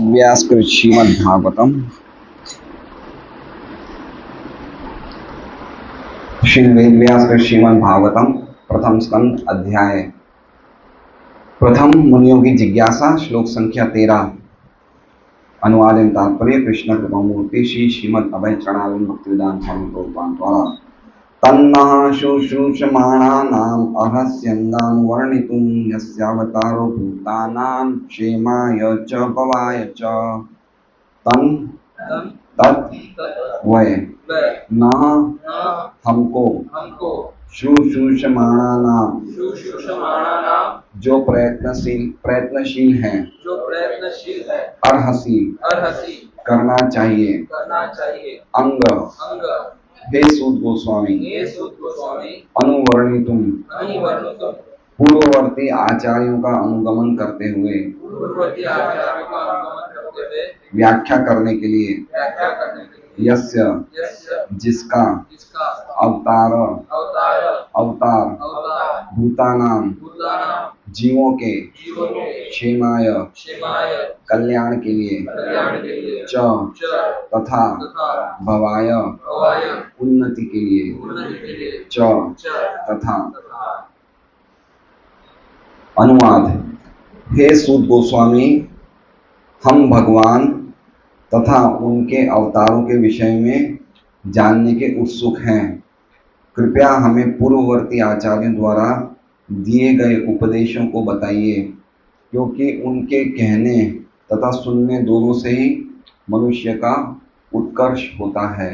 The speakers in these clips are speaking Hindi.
व्यासकृत श्रीमद्भागवतम श्री वेदव्यासकृत श्रीमद्भागवतम प्रथम स्कंद अध्याय प्रथम मुनियों की जिज्ञासा श्लोक संख्या 13। अनुवाद एवं तात्पर्य कृष्ण कृपामूर्ति श्री श्रीमद् अभय चरणारविंद भक्तिवेदांत स्वामी प्रभुपाद द्वारा तन्नः शुश्रूषमाणानाम् अर्हस्यङ्गान् वर्णितुं यस्यावतारो भूतानां क्षेमाय च भवाय च तन् तत् वै न हमको शुश्रूषमाणानाम् जो प्रयत्नशील हैं अर्हसि करना चाहिए अंग हे सूत गोस्वामी अनुवर्णितुम पूर्ववर्ती आचार्यों का अनुगमन करते हुए व्याख्या करने के लिए यस्य जिसका अवतार भूतानाम जीवों के क्षेमाय कल्याण के लिए च तथा भवाय उन्नति के लिए च तथा। अनुवाद। हे सूत गोस्वामी, हम भगवान तथा उनके अवतारों के विषय में जानने के उत्सुक हैं। कृपया हमें पूर्ववर्ती आचार्यों द्वारा दिए गए उपदेशों को बताइए, क्योंकि उनके कहने तथा सुनने दोनों से ही मनुष्य का उत्कर्ष होता है।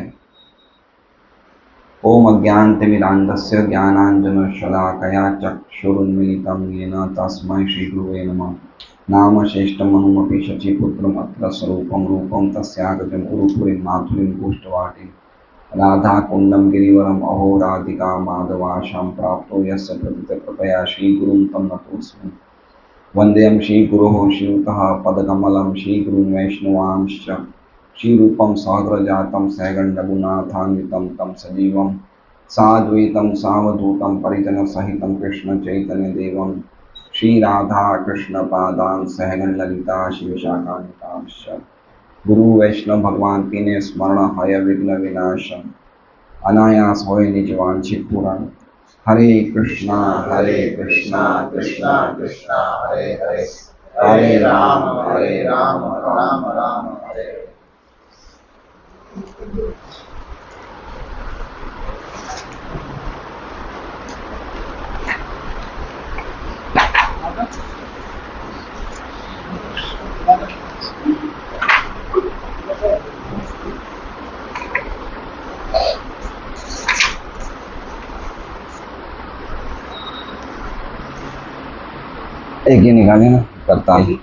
ओम अज्ञानतिमिरान्धस्य ज्ञानाञ्जनशलाकया चक्षुरुन्मीलितं येन तस्मै श्रीगुरवे नमः। नाम श्रेष्ठमनुमपि शचीपुत्रम् अत्र स्वरूपं रूपं तस्यागतं गुरुपुरीं माधुरीं गोष्ठवाटीं राधाकुण्डं गिरिवरम् अहो राधिका माधवाशां प्राप्तो यस्य प्रथितकृपया श्रीगुरुं तं नतोऽस्मि। वन्देऽहं श्रीगुरोः श्रीयुतः पदकमलं श्रीगुरुं वैष्णवांश्च श्रीरूपं साग्रजातं सैगण्डगुणाथान्वितं तं सजीवं साद्वैतं सावधूतं परिजनसहितं कृष्णचैतन्यदेवं श्रीराधा कृष्णपादान् सहगणललिता शिवशाखान्वितांश्च। गुरु वैष्णव भगवान तीने स्मरण हय विघ्न विनाशम अनायास होय निज वांछित पूर्ण। हरे कृष्णा कृष्णा कृष्णा हरे हरे, हरे राम राम राम हरे। एक ये निकाले ना करता हूँ।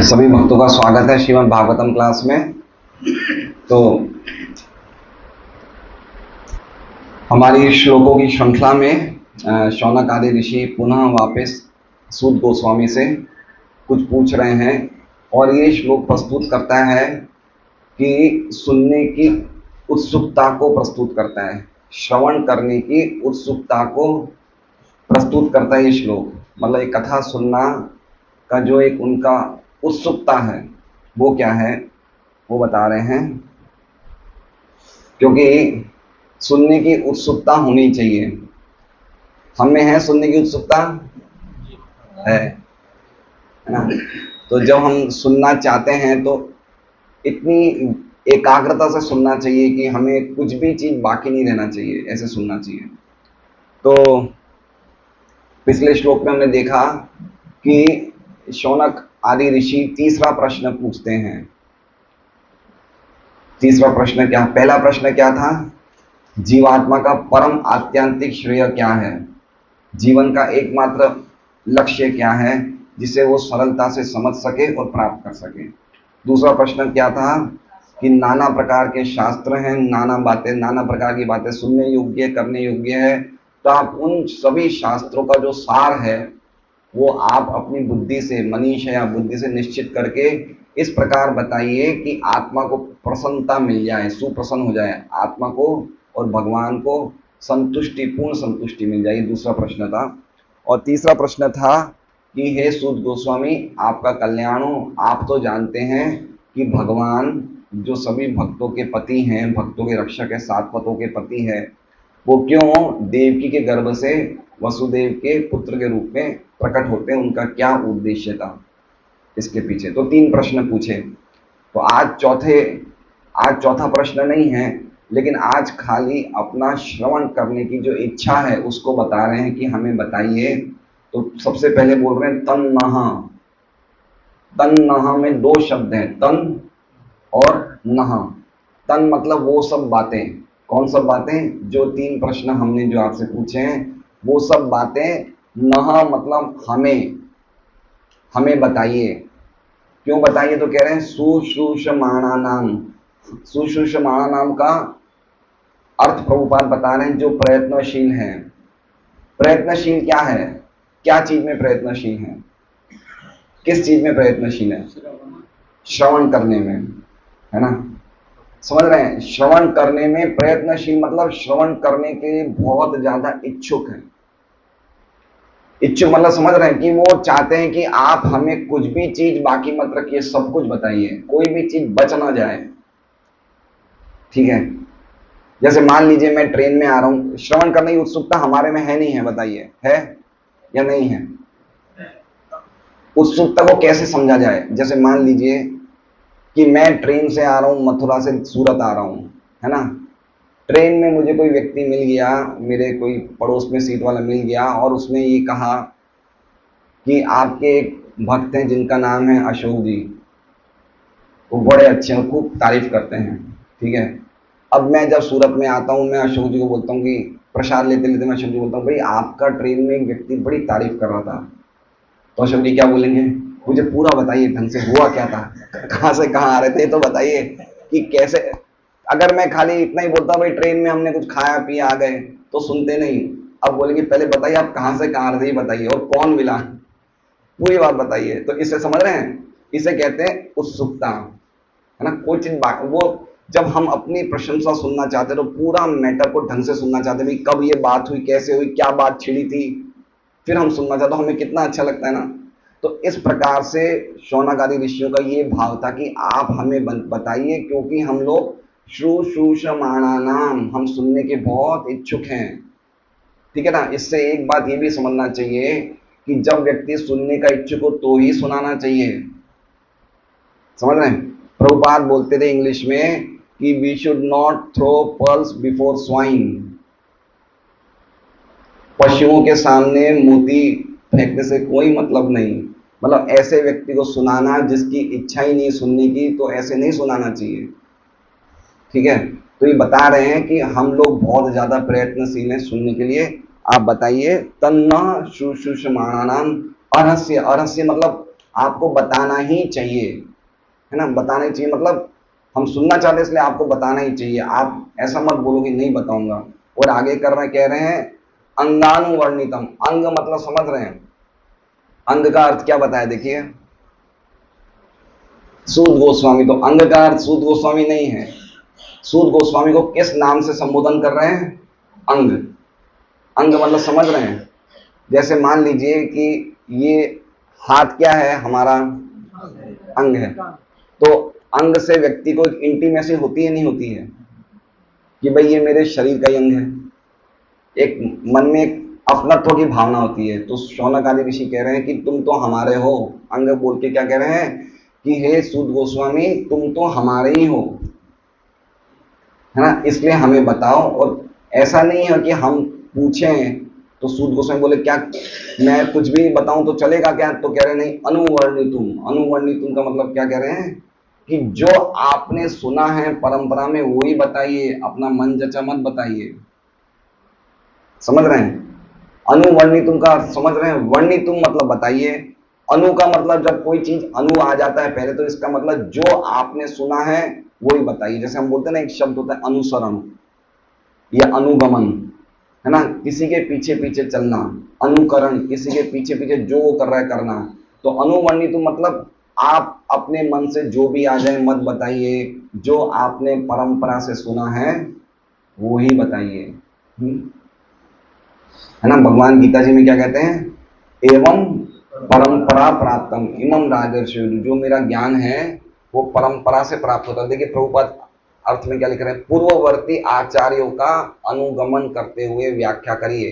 सभी भक्तों का स्वागत है श्रीमद् भागवतम क्लास में। तो हमारी श्लोकों की श्रृंखला में शौनक आदि ऋषि पुनः वापस सूत गोस्वामी से कुछ पूछ रहे हैं और ये श्लोक प्रस्तुत करता है कि सुनने की उत्सुकता को प्रस्तुत करता है, श्रवण करने की उत्सुकता को प्रस्तुत करता है ये श्लोक। मतलब एक कथा सुनना का जो एक उनका उत्सुकता है वो क्या है वो बता रहे हैं, क्योंकि सुनने की उत्सुकता होनी चाहिए। हम में है सुनने की उत्सुकता? है ना? तो जब हम सुनना चाहते हैं तो इतनी एकाग्रता से सुनना चाहिए कि हमें कुछ भी चीज बाकी नहीं रहना चाहिए, ऐसे सुनना चाहिए। तो पिछले श्लोक में हमने देखा कि शौनक आदि ऋषि तीसरा प्रश्न पूछते हैं। तीसरा प्रश्न क्या? पहला प्रश्न क्या था? जीवात्मा का परम आत्यंतिक श्रेय क्या है? जीवन का एकमात्र लक्ष्य क्या है जिसे वो सरलता से समझ सके और प्राप्त कर सके? दूसरा प्रश्न क्या था कि नाना प्रकार के शास्त्र हैं, नाना बातें, नाना प्रकार की बातें सुनने योग्य, करने योग्य है, तो आप उन सभी शास्त्रों का जो सार है वो आप अपनी बुद्धि से, मनीष या बुद्धि से निश्चित करके इस प्रकार बताइए कि आत्मा को प्रसन्नता मिल जाए, सुप्रसन्न हो जाए आत्मा को, और भगवान को संतुष्टि, पूर्ण संतुष्टि मिल जाए। दूसरा प्रश्न था। और तीसरा प्रश्न था कि हे सूत गोस्वामी, आपका कल्याण हो। आप तो जानते हैं कि भगवान जो सभी भक्तों के पति हैं, भक्तों के रक्षक है, सात पतों के पति है, वो क्यों देवकी के गर्भ से वसुदेव के पुत्र के रूप में प्रकट होते हैं, उनका क्या उद्देश्य था इसके पीछे? तो तीन प्रश्न पूछे। तो आज चौथा प्रश्न नहीं है, लेकिन आज खाली अपना श्रवण करने की जो इच्छा है उसको बता रहे हैं कि हमें बताइए। तो सबसे पहले बोल रहे हैं तन्नहा। तन्नहा में दो शब्द हैं, तन और नहा। तन मतलब वो सब बातें। कौन सब बातें? जो तीन प्रश्न हमने जो आपसे पूछे हैं वो सब बातें। नहा मतलब हमें बताइए। क्यों बताइए? तो कह रहे हैं सुश्रूषमाणा नाम। सुश्रूषमाणा नाम का अर्थ प्रभुपाद बता रहे हैं जो प्रयत्नशील है। प्रयत्नशील क्या है? क्या चीज में प्रयत्नशील है? किस चीज में प्रयत्नशील है? श्रवण करने में, है ना? समझ रहे हैं? श्रवण करने में प्रयत्नशील मतलब श्रवण करने के लिए बहुत ज्यादा इच्छुक है। इच्छुक मतलब समझ रहे हैं कि वो चाहते हैं कि आप हमें कुछ भी चीज बाकी मत रखिए, सब कुछ बताइए, कोई भी चीज बच ना जाए। ठीक है? जैसे मान लीजिए मैं ट्रेन में आ रहा हूं, श्रवण करने की उत्सुकता हमारे में है नहीं है? बताइए, है या नहीं है? उत्सुकता को कैसे समझा जाए? जैसे मान लीजिए कि मैं ट्रेन से आ रहा हूं, मथुरा से सूरत आ रहा हूं, है ना? ट्रेन में मुझे कोई व्यक्ति मिल गया, मेरे कोई पड़ोस में सीट वाला मिल गया, और उसने ये कहा कि आपके एक भक्त हैं जिनका नाम है अशोक जी, वो बड़े अच्छे हैं, खूब तारीफ करते हैं। ठीक है? अब मैं जब सूरत में आता हूँ, मैं अशोक जी को बोलता हूँ कि प्रसाद लेते लेते मैं अशोक जी को बोलता हूँ, भाई आपका ट्रेन में एक व्यक्ति बड़ी तारीफ कर रहा था। तो अशोक जी क्या बोलेंगे? मुझे पूरा बताइए, ढंग से हुआ क्या था, कहाँ से कहाँ आ रहे थे, तो बताइए कि कैसे। अगर मैं खाली इतना ही बोलता भाई ट्रेन में हमने कुछ खाया पिया आ गए, तो सुनते नहीं। अब बोलेंगे पहले बताइए आप कहाँ से कहाँ आ रहे थे, बताइए, और कौन मिला, पूरी बात बताइए। तो इसे समझ रहे हैं? इसे कहते हैं उत्सुकता, है ना? कोई चीज वो जब हम अपनी प्रशंसा सुनना चाहते हैं तो पूरा मैटर को ढंग से सुनना चाहते हैं, भाई कब ये बात हुई, कैसे हुई, क्या बात छिड़ी थी, फिर हम सुनना चाहते हैं, हमें कितना अच्छा लगता है ना। तो इस प्रकार से शौनक आदि ऋषियों का ये भाव था कि आप हमें बताइए, क्योंकि हम लोग श्रुश्रूषमाणा नाम, हम सुनने के बहुत इच्छुक हैं। ठीक है ना? इससे एक बात ये भी समझना चाहिए कि जब व्यक्ति सुनने का इच्छुक हो तो ही सुनाना चाहिए। समझ रहे हैं? प्रभुपाद बोलते थे इंग्लिश में कि we should not throw pearls before swine. पशुओं के सामने मोती फेंकने से कोई मतलब नहीं। मतलब ऐसे व्यक्ति को सुनाना जिसकी इच्छा ही नहीं सुनने की, तो ऐसे नहीं सुनाना चाहिए। ठीक है? तो ये बता रहे हैं कि हम लोग बहुत ज्यादा प्रयत्नशील हैं सुनने के लिए। आप बताइए तन्न शुश्रूषमाणानाम अरहस्य। अरहस्य मतलब आपको बताना ही चाहिए, है ना? बताना ही चाहिए मतलब हम सुनना चाहते हैं इसलिए आपको बताना ही चाहिए। आप ऐसा मत बोलो कि नहीं बताऊंगा। और आगे कह रहे हैं अंगानुवर्णितम। अंग मतलब समझ रहे हैं? अंग का अर्थ क्या बताया देखिए, सूत गोस्वामी। तो अंग का अर्थ सूत गोस्वामी नहीं है। सूत गोस्वामी को किस नाम से संबोधन कर रहे हैं? अंग। अंग मतलब समझ रहे हैं? जैसे मान लीजिए कि ये हाथ क्या है? हमारा अंग है। तो अंग से व्यक्ति को एक इंटीमेसी होती है नहीं होती है कि भाई ये मेरे शरीर का ही अंग है। एक मन में एक अपनत्व की भावना होती है। तो शौनक आदि ऋषि कह रहे हैं कि तुम तो हमारे हो, अंग बोल के क्या कह रहे हैं कि हे सूत गोस्वामी तुम तो हमारे ही हो, है ना, इसलिए हमें बताओ। और ऐसा नहीं है कि हम पूछें तो सूत गोस्वामी बोले क्या मैं कुछ भी बताऊं तो चलेगा क्या, तो कह रहे नहीं, अनुवर्णितुम। अनुवर्णितुम का मतलब क्या कह रहे हैं कि जो आपने सुना है परंपरा में वही बताइए, अपना मन जचा मत बताइए। समझ रहे हैं? अनुवर्णितुम का अर्थ समझ रहे हैं? वर्णितुम मतलब बताइए, अनु का मतलब जब कोई चीज अनु आ जाता है पहले, तो इसका मतलब जो आपने सुना है वही बताइए। जैसे हम बोलते हैं ना, एक शब्द होता है अनुसरण या अनुगमन, है ना, किसी के पीछे पीछे चलना। अनुकरण, किसी के पीछे पीछे जो वो कर रहा है करना। तो अनुवर्णितुम मतलब आप अपने मन से जो भी आ जाए मत बताइए, जो आपने परंपरा से सुना है वो ही बताइए। है ना, भगवान गीता जी में क्या कहते हैं, एवं परंपरा प्राप्तम इमं राजर्षि, जो मेरा ज्ञान है वो परंपरा से प्राप्त होता है। देखिए प्रभुपाद अर्थ में क्या लिख रहे हैं, पूर्ववर्ती आचार्यों का अनुगमन करते हुए व्याख्या करिए।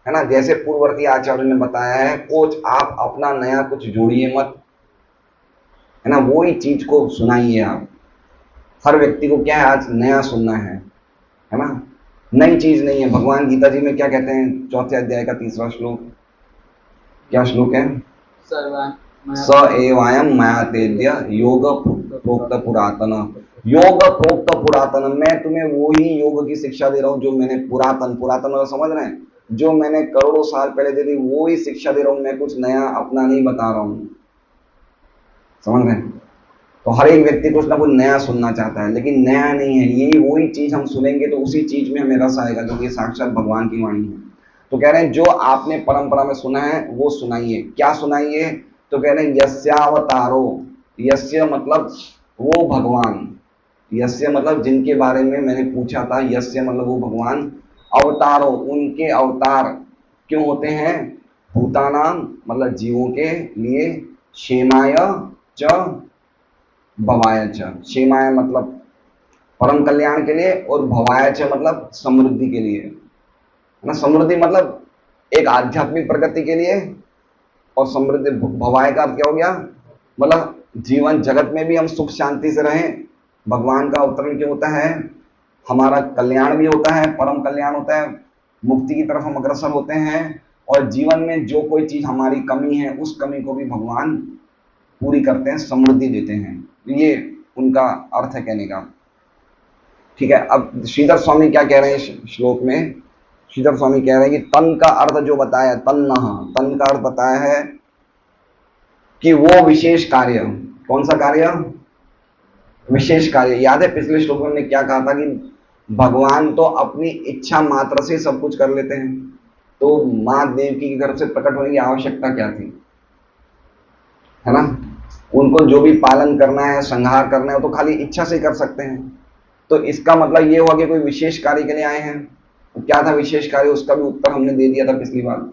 है ना, जैसे पूर्ववर्ती आचार्यों ने बताया है, कुछ आप अपना नया कुछ जोड़िए मत, है ना, वही चीज को सुनाइए आप। हर व्यक्ति को क्या है, आज नया सुनना है ना, नई चीज नहीं है। भगवान गीता जी में क्या कहते हैं, चौथे अध्याय का 3रा श्लोक, क्या श्लोक है, स एवायम मया तेद्य योग प्रोक्त पुरातन। योग प्रोक्त पुरातन, मैं तुम्हें वो ही योग की शिक्षा दे रहा हूं जो मैंने पुरातन, पुरातन समझ रहे हैं, जो मैंने करोड़ों साल पहले दे दी वो ही शिक्षा दे रहा हूं, मैं कुछ नया अपना नहीं बता रहा हूं। समझ रहे हैं? तो हर एक व्यक्ति कुछ ना कुछ नया सुनना चाहता है, लेकिन नया नहीं है, यही वही चीज हम सुनेंगे तो उसी चीज में हमें रस आएगा, क्योंकि साक्षात भगवान की वाणी है। तो कह रहे हैं जो आपने परंपरा में सुना है वो सुनाइए। क्या सुनाइए, तो कह रहे हैं यस्यावतारो, यस्य मतलब वो भगवान, यस्य मतलब जिनके बारे में मैंने पूछा था, यस्य मतलब वो भगवान, अवतारो उनके अवतार क्यों होते हैं, भूतानाम मतलब जीवों के लिए, क्षेमाय च भवाय च, क्षेमाय मतलब परम कल्याण के लिए, और भवाय च मतलब समृद्धि के लिए, है ना। समृद्धि मतलब एक आध्यात्मिक प्रगति के लिए, और समृद्धि भवाय का अर्थ क्या हो गया, मतलब जीवन जगत में भी हम सुख शांति से रहें। भगवान का अवतरण क्यों होता है, हमारा कल्याण भी होता है, परम कल्याण होता है, मुक्ति की तरफ हम अग्रसर होते हैं, और जीवन में जो कोई चीज हमारी कमी है उस कमी को भी भगवान पूरी करते हैं, समृद्धि देते हैं। ये उनका अर्थ है कहने का। ठीक है, अब श्रीधर स्वामी क्या कह रहे हैं श्लोक में, श्रीधर स्वामी कह रहे हैं कि तन का अर्थ जो बताया, तन का अर्थ बताया है कि वो विशेष कार्य, कौन सा कार्य, विशेष कार्य। याद है पिछले श्लोक में हमने क्या कहा था कि भगवान तो अपनी इच्छा मात्र से सब कुछ कर लेते हैं, तो मां देवकी की तरफ से प्रकट होने की आवश्यकता क्या थी, है ना। उनको जो भी पालन करना है, संहार करना है, वो तो खाली इच्छा से कर सकते हैं। तो इसका मतलब ये हुआ कि कोई विशेष कार्य के लिए आए हैं। क्या था विशेष कार्य, उसका भी उत्तर हमने दे दिया था पिछली बार।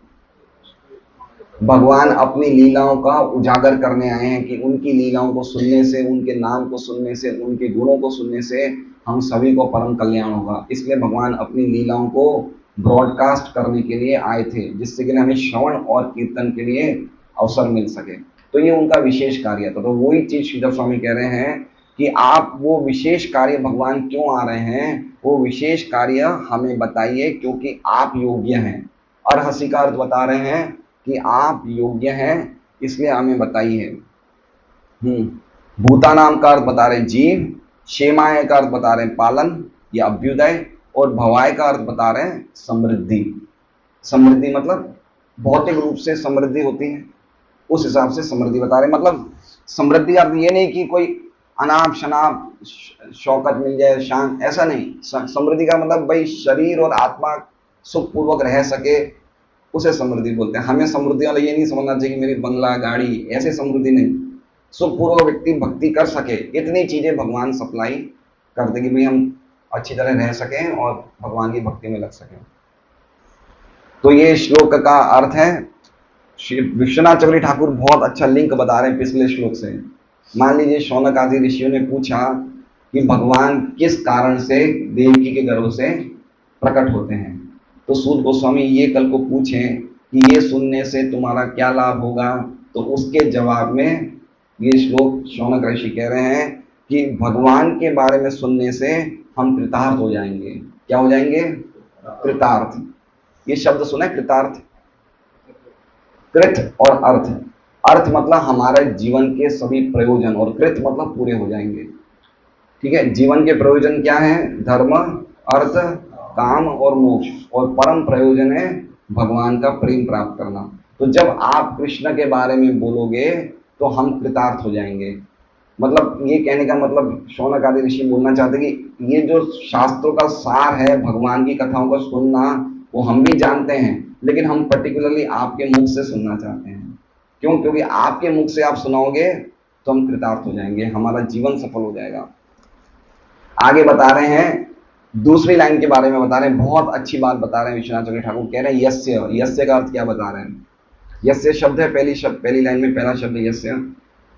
भगवान अपनी लीलाओं का उजागर करने आए हैं कि उनकी लीलाओं को सुनने से, उनके नाम को सुनने से, उनके गुणों को सुनने से हम सभी को परम कल्याण होगा। इसलिए भगवान अपनी लीलाओं को ब्रॉडकास्ट करने के लिए आए थे, जिससे कि हमें श्रवण और कीर्तन के लिए अवसर मिल सके। तो ये उनका विशेष कार्य था। तो वही चीज श्रीधर स्वामी कह रहे हैं कि आप वो विशेष कार्य, भगवान क्यों आ रहे हैं, वो विशेष कार्य हमें बताइए, क्योंकि आप योग्य हैं। अर्हसी का अर्थ बता रहे हैं कि आप योग्य हैं, इसलिए हमें बताइए। भूता नाम का अर्थ बता रहे हैं जीव, क्षेमाय का अर्थ बता रहे हैं पालन या अभ्युदय, और भवाय का अर्थ बता रहे हैं समृद्धि। समृद्धि मतलब भौतिक रूप से समृद्धि होती है, उस हिसाब से समृद्धि बता रहे हैं। मतलब समृद्धि अर्थ ये नहीं कि कोई अनाप शनाप शौकत मिल जाए, शांत, ऐसा नहीं। समृद्धि का मतलब भाई शरीर और आत्मा सुखपूर्वक रह सके, उसे समृद्धि बोलते हैं। हमें समृद्धि वाला ये नहीं समझना चाहिए कि मेरी बंगला गाड़ी, ऐसे समृद्धि नहीं। सुखपूर्वक व्यक्ति भक्ति कर सके, इतनी चीजें भगवान सप्लाई कर दे कि भाई हम अच्छी तरह रह सकें और भगवान की भक्ति में लग सकें। तो ये श्लोक का अर्थ है। श्री विश्वनाथ चक्रवर्ती ठाकुर बहुत अच्छा लिंक बता रहे हैं पिछले श्लोक से। मान लीजिए शौनक आदि ऋषियों ने पूछा कि भगवान किस कारण से देवकी के गर्भ से प्रकट होते हैं, तो सूत गोस्वामी ये कल को पूछें कि ये सुनने से तुम्हारा क्या लाभ होगा, तो उसके जवाब में ये श्लोक शौनक ऋषि कह रहे हैं कि भगवान के बारे में सुनने से हम कृतार्थ हो जाएंगे। क्या हो जाएंगे? कृतार्थ। ये शब्द सुना है, कृतार्थ? कृत और अर्थ। अर्थ मतलब हमारे जीवन के सभी प्रयोजन, और कृत मतलब पूरे हो जाएंगे। ठीक है, जीवन के प्रयोजन क्या है? धर्म, अर्थ, काम और मोक्ष, और परम प्रयोजन है भगवान का प्रेम प्राप्त करना। तो जब आप कृष्ण के बारे में बोलोगे तो हम कृतार्थ हो जाएंगे। मतलब ये कहने का मतलब शौनक आदि ऋषि बोलना चाहते कि ये जो शास्त्रों का सार है, भगवान की कथाओं को सुनना, वो हम भी जानते हैं, लेकिन हम पर्टिकुलरली आपके मुख से सुनना चाहते हैं। क्यों? क्योंकि आपके मुख से आप सुनाओगे तो हम कृतार्थ हो जाएंगे, हमारा जीवन सफल हो जाएगा। आगे बता रहे हैं, दूसरी लाइन के बारे में बता रहे हैं, बहुत अच्छी बात बता रहे हैं विश्वनाथ चक्रवर्ती ठाकुर। कह रहे हैं यस्य, यस्य का अर्थ क्या बता रहे हैं? यस्य शब्द है, पहली लाइन में पहला शब्द यस्य।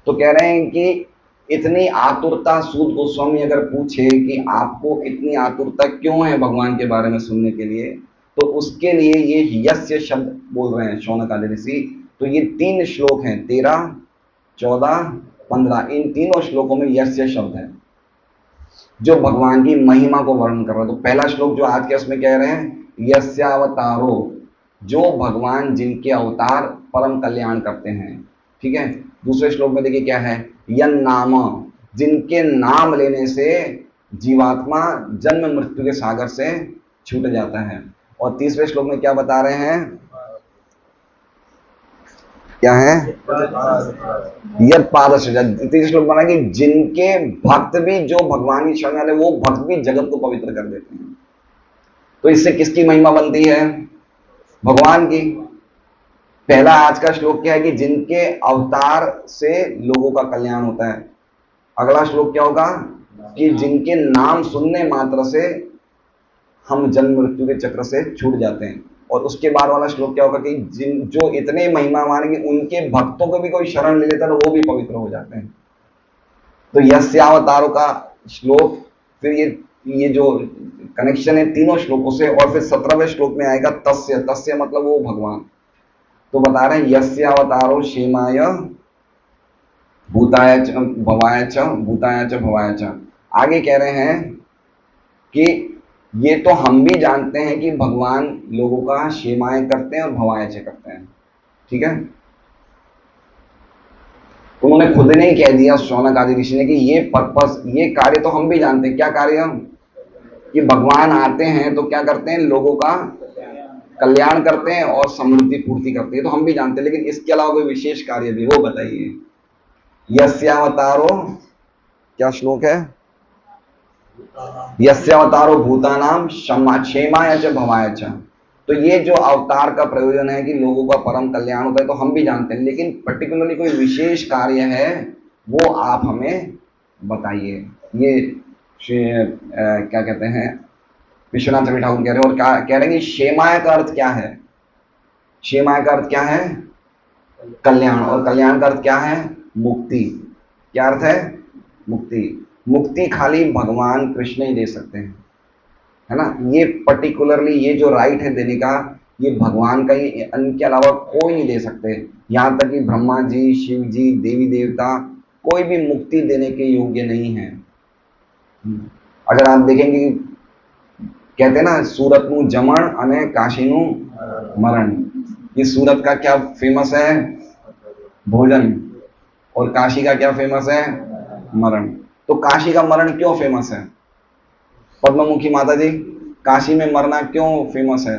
तो कह रहे हैं कि इतनी आतुरता, सूत गोस्वामी अगर पूछे कि आपको इतनी आतुरता क्यों है भगवान के बारे में सुनने के लिए, तो उसके लिए ये यस्य शब्द बोल रहे हैं शौनक आदि ऋषि। तो ये 3 श्लोक हैं, 13, 14, 15, इन तीनों श्लोकों में यस्य शब्द है जो भगवान की महिमा को वर्णन कर रहा है। तो पहला श्लोक जो आज के उसमें कह रहे हैं, यस्यावतारो, जो भगवान जिनके अवतार परम कल्याण करते हैं। ठीक है, दूसरे श्लोक में देखिए क्या है, यन नाम, जिनके नाम लेने से जीवात्मा जन्म मृत्यु के सागर से छूट जाता है। और तीसरे श्लोक में क्या बता रहे हैं? क्या है? यद पादस्य। तीसरे श्लोक बना कि जिनके भक्त भी, जो भगवान की शरण वाले, वो भक्त भी जगत को पवित्र कर देते हैं। तो इससे किसकी महिमा बनती है? भगवान की। पहला आज का श्लोक क्या है कि जिनके अवतार से लोगों का कल्याण होता है। अगला श्लोक क्या होगा कि जिनके नाम सुनने मात्र से हम जन्म मृत्यु के चक्र से छूट जाते हैं। और उसके बाद वाला श्लोक क्या होगा कि जिन जो इतने महिमा मानेंगे, उनके भक्तों को भी कोई शरण ले लेता है तो वो भी पवित्र हो जाते हैं। तो यस्यावतारों का श्लोक, फिर ये जो कनेक्शन है तीनों श्लोकों से, और फिर 17वें श्लोक में आएगा तस्य। तस्य मतलब वो भगवान। तो बता रहे हैं यस्यावतारो क्षेमाय भूताय च भवाय च, भूताय च भवाय च। आगे कह रहे हैं कि ये तो हम भी जानते हैं कि भगवान लोगों का क्षेमाय करते हैं और भवाय च करते हैं। ठीक है, उन्होंने खुद ने ही कह दिया शौनक आदि ऋषि ने कि ये पर्पस, ये कार्य तो हम भी जानते हैं। क्या कार्य? कि भगवान आते हैं तो क्या करते हैं? लोगों का कल्याण करते हैं और समृद्धि पूर्ति करते हैं, तो हम भी जानते हैं, लेकिन इसके अलावा कोई विशेष कार्य भी, वो बताइए। यस्यावतारो, क्या श्लोक है? यस्यावतारो भूतानाम क्षेमाय च भवाय च। तो ये जो अवतार का प्रयोजन है कि लोगों का परम कल्याण होता है, तो हम भी जानते हैं, लेकिन पर्टिकुलरली कोई विशेष कार्य है वो आप हमें बताइए। ये क्या कहते हैं, विश्वनाथ चक्रवर्ती ठाकुर कह रहे हैं। और क्या कह रहे हैं कि क्षेमाय का अर्थ क्या है? क्षेमाय का अर्थ क्या है? कल्याण। और कल्याण का अर्थ क्या है? मुक्ति। क्या अर्थ है? मुक्ति। मुक्ति खाली भगवान कृष्ण ही दे सकते हैं, है ना। ये पर्टिकुलरली ये जो राइट है देने का, ये भगवान का ही, इनके अलावा कोई नहीं दे सकते। यहां तक कि ब्रह्मा जी, शिव जी, देवी देवता, कोई भी मुक्ति देने के योग्य नहीं है। अगर आप देखेंगे, कहते हैं ना, सूरत नु जमण अने काशी नु मरण। ये सूरत का क्या फेमस है? भोजन। और काशी का क्या फेमस है? मरण। तो काशी का मरण क्यों फेमस है? पद्ममुखी माता जी, काशी में मरना क्यों फेमस है?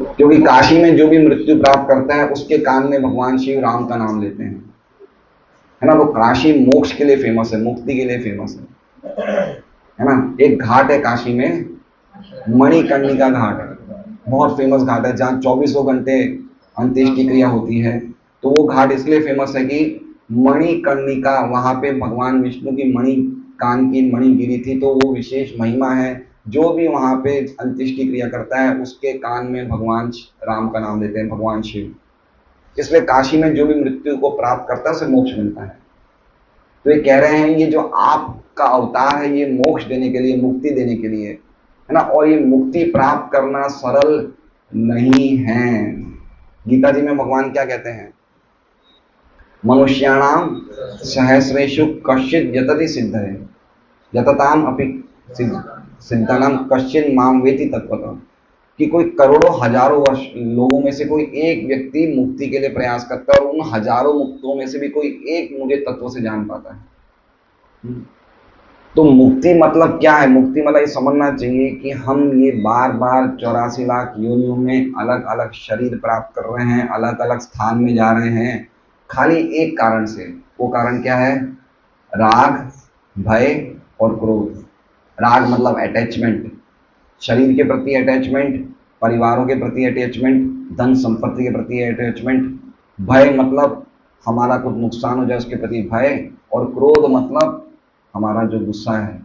क्योंकि काशी में जो भी मृत्यु प्राप्त करता है उसके कान में भगवान शिव राम का नाम लेते हैं, है ना। तो काशी मोक्ष के लिए फेमस है, मुक्ति के लिए फेमस है ना। एक घाट है काशी में, मणिकर्णिका घाट, बहुत फेमस घाट है, जहाँ 24 घंटे अंत्येष्टि क्रिया होती है। तो वो घाट इसलिए फेमस है कि मणिकर्णिका, वहां पे भगवान विष्णु की मणि, कान की मणि गिरी थी, तो वो विशेष महिमा है। जो भी वहां पे अंत्येष्टि क्रिया करता है उसके कान में भगवान राम का नाम लेते हैं, भगवान शिव। इसलिए काशी में जो भी मृत्यु को प्राप्त करता है उसे मोक्ष मिलता है। तो ये कह रहे हैं, ये जो आपका अवतार है ये मोक्ष देने के लिए, मुक्ति देने के लिए, है ना। और ये मुक्ति प्राप्त करना सरल नहीं है। गीता जी में भगवान क्या कहते हैं? मनुष्याणाम सहस्रेषु कश्चित् यतति सिद्धये यतताम अपि सिद्धानाम कश्चिन् माम वेति तत्वतः। कि कोई करोड़ों हजारों वर्ष लोगों में से कोई एक व्यक्ति मुक्ति के लिए प्रयास करता है और उन हजारों मुक्तों में से भी कोई एक मुझे तत्व से जान पाता है। तो मुक्ति मतलब क्या है? मुक्ति मतलब ये समझना चाहिए कि हम ये बार बार 84 लाख योनियों में अलग अलग शरीर प्राप्त कर रहे हैं, अलग अलग स्थान में जा रहे हैं, खाली एक कारण से। वो कारण क्या है? राग, भय और क्रोध। राग मतलब अटैचमेंट, शरीर के प्रति अटैचमेंट, परिवारों के प्रति अटैचमेंट, धन संपत्ति के प्रति अटैचमेंट। भय मतलब हमारा कुछ नुकसान हो जाए उसके प्रति भय, और क्रोध मतलब हमारा जो गुस्सा है।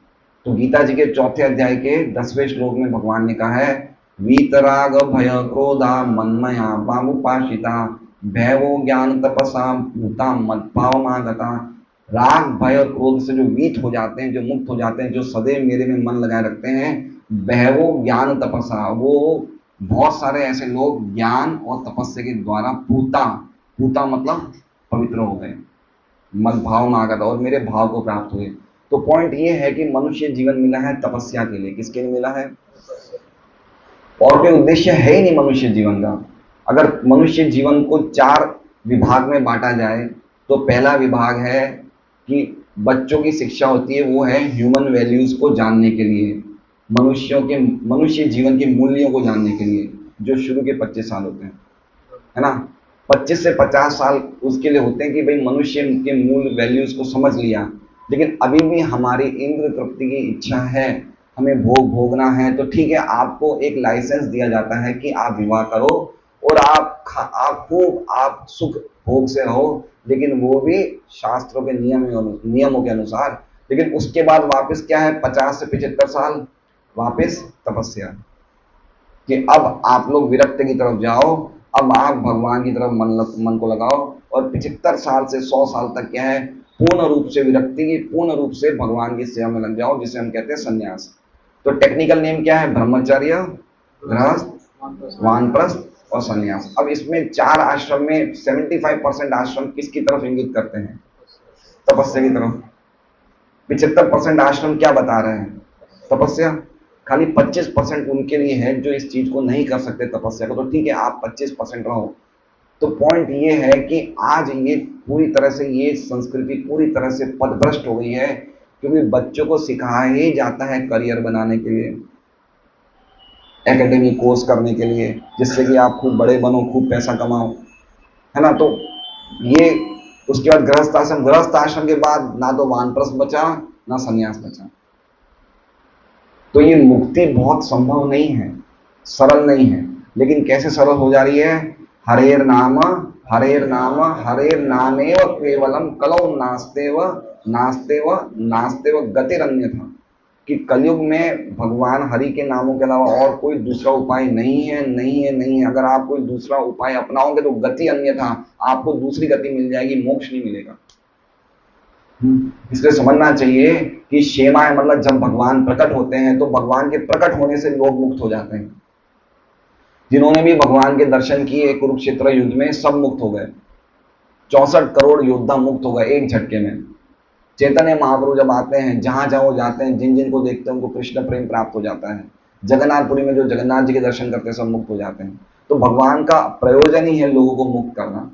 तो गीता जी के 4थे अध्याय के 10वें श्लोक में भगवान ने कहा है, वीतराग भय क्रोधा मन्मया वामुपाशिता भैवो ज्ञान तपसा भूता मद्भावमागता। राग, भय और क्रोध से जो वीत हो जाते हैं, जो मुक्त हो जाते हैं, जो सदैव मेरे में मन लगाए रखते हैं, बहवो ज्ञान तपसा, वो बहुत सारे ऐसे लोग ज्ञान और तपस्या के द्वारा पूता, पूता मतलब पवित्र हो गए, मद भाव में आगत, और मेरे भाव को प्राप्त हुए। तो पॉइंट ये है कि मनुष्य जीवन मिला है तपस्या के लिए। किसके लिए मिला है? और कोई उद्देश्य है ही नहीं मनुष्य जीवन का। अगर मनुष्य जीवन को 4 विभाग में बांटा जाए तो पहला विभाग है कि बच्चों की शिक्षा होती है, वो है ह्यूमन वैल्यूज को जानने के लिए, मनुष्य जीवन के मूल्यों को जानने के लिए, जो शुरू के 25 साल होते हैं, है ना। 25 से 50 साल उसके लिए होते हैं कि भाई मनुष्य के मूल वैल्यूज को समझ लिया। लेकिन अभी भी हमारी इंद्र तृप्ति की इच्छा है, हमें भोग भोगना है, तो ठीक है, आपको एक लाइसेंस दिया जाता है कि आप विवाह करो और आप सुख भोग से रहो, लेकिन वो भी शास्त्रों के नियमों के अनुसार। लेकिन उसके बाद वापस क्या है? 50 से 75 साल वापस तपस्या, कि अब आप लोग विरक्ति की तरफ जाओ, अब आप भगवान की तरफ मन को लगाओ। और 75 साल से 100 साल तक क्या है? पूर्ण रूप से विरक्ति की, पूर्ण रूप से भगवान की सेवा में लग जाओ, जिसे हम कहते हैं संन्यास। तो टेक्निकल नेम क्या है? ब्रह्मचर्य, गृहस्थ, वानप्रस्थ और संन्यास। अब इसमें 4 आश्रम में 75% आश्रम किसकी तरफ इंगित करते हैं? तपस्या की तरफ। 75% आश्रम क्या बता रहे हैं? तपस्या। खाली 25% उनके लिए है जो इस चीज को नहीं कर सकते तपस्या को। तो ठीक है, आप 25% रहो। तो पॉइंट ये है कि आज ये पूरी तरह से ये संस्कृति पूरी तरह से पथभ्रष्ट हो गई है, क्योंकि बच्चों को सिखाया ही जाता है करियर बनाने के लिए, एकेडमिक कोर्स करने के लिए, जिससे कि आप खूब बड़े बनो, खूब पैसा कमाओ, है ना। तो ये उसके बाद गृहस्थ आश्रम के बाद ना तो वानप्रस्थ बचा ना संन्यास बचा। तो ये मुक्ति बहुत संभव नहीं है, सरल नहीं है। लेकिन कैसे सरल हो जा रही है? हरेर नाम हरेर नामेव केवलम कलौ नास्तेव गतिरन्यथा। कि कलयुग में भगवान हरि के नामों के अलावा और कोई दूसरा उपाय नहीं है। अगर आप कोई दूसरा उपाय अपनाओगे तो गति अन्यथा, आपको दूसरी गति मिल जाएगी, मोक्ष नहीं मिलेगा। इसलिए समझना चाहिए कि शेमाय मतलब जब भगवान प्रकट होते हैं तो भगवान के प्रकट होने से लोग मुक्त हो जाते हैं। जिन्होंने भी भगवान के दर्शन किए कुरुक्षेत्र युद्ध में, सब मुक्त हो गए। 64 करोड़ योद्धा मुक्त हो गए एक झटके में। चैतन्य महाप्रभु जब आते हैं, जहां जहां वो जाते हैं, जिन जिन को देखते हैं उनको कृष्ण प्रेम प्राप्त हो जाता है। जगन्नाथपुरी में जो जगन्नाथ जी के दर्शन करते हैं सब मुक्त हो जाते हैं। तो भगवान का प्रयोजन ही है लोगों को मुक्त करना।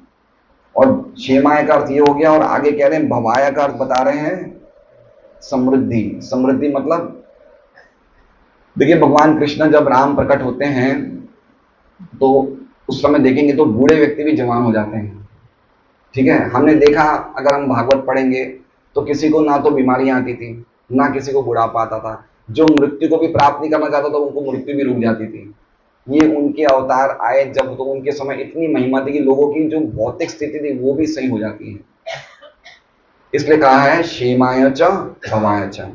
और क्षेमाय का अर्थ ये हो गया, और आगे कह रहे हैं भवाया का अर्थ बता रहे हैं समृद्धि। समृद्धि मतलब देखिए, भगवान कृष्ण जब राम प्रकट होते हैं तो उस समय देखेंगे तो बूढ़े व्यक्ति भी जवान हो जाते हैं। ठीक है, हमने देखा, अगर हम भागवत पढ़ेंगे तो किसी को ना तो बीमारियां आती थी, ना किसी को बुढ़ापा आता था। जो मृत्यु को भी प्राप्त नहीं करना चाहता था उनको मृत्यु भी रुक जाती थी। ये उनके अवतार आए जब, तो उनके समय इतनी महिमा थी कि लोगों की जो भौतिक स्थिति थी वो भी सही हो जाती है। इसलिए कहा है क्षेमाय च भवाय च।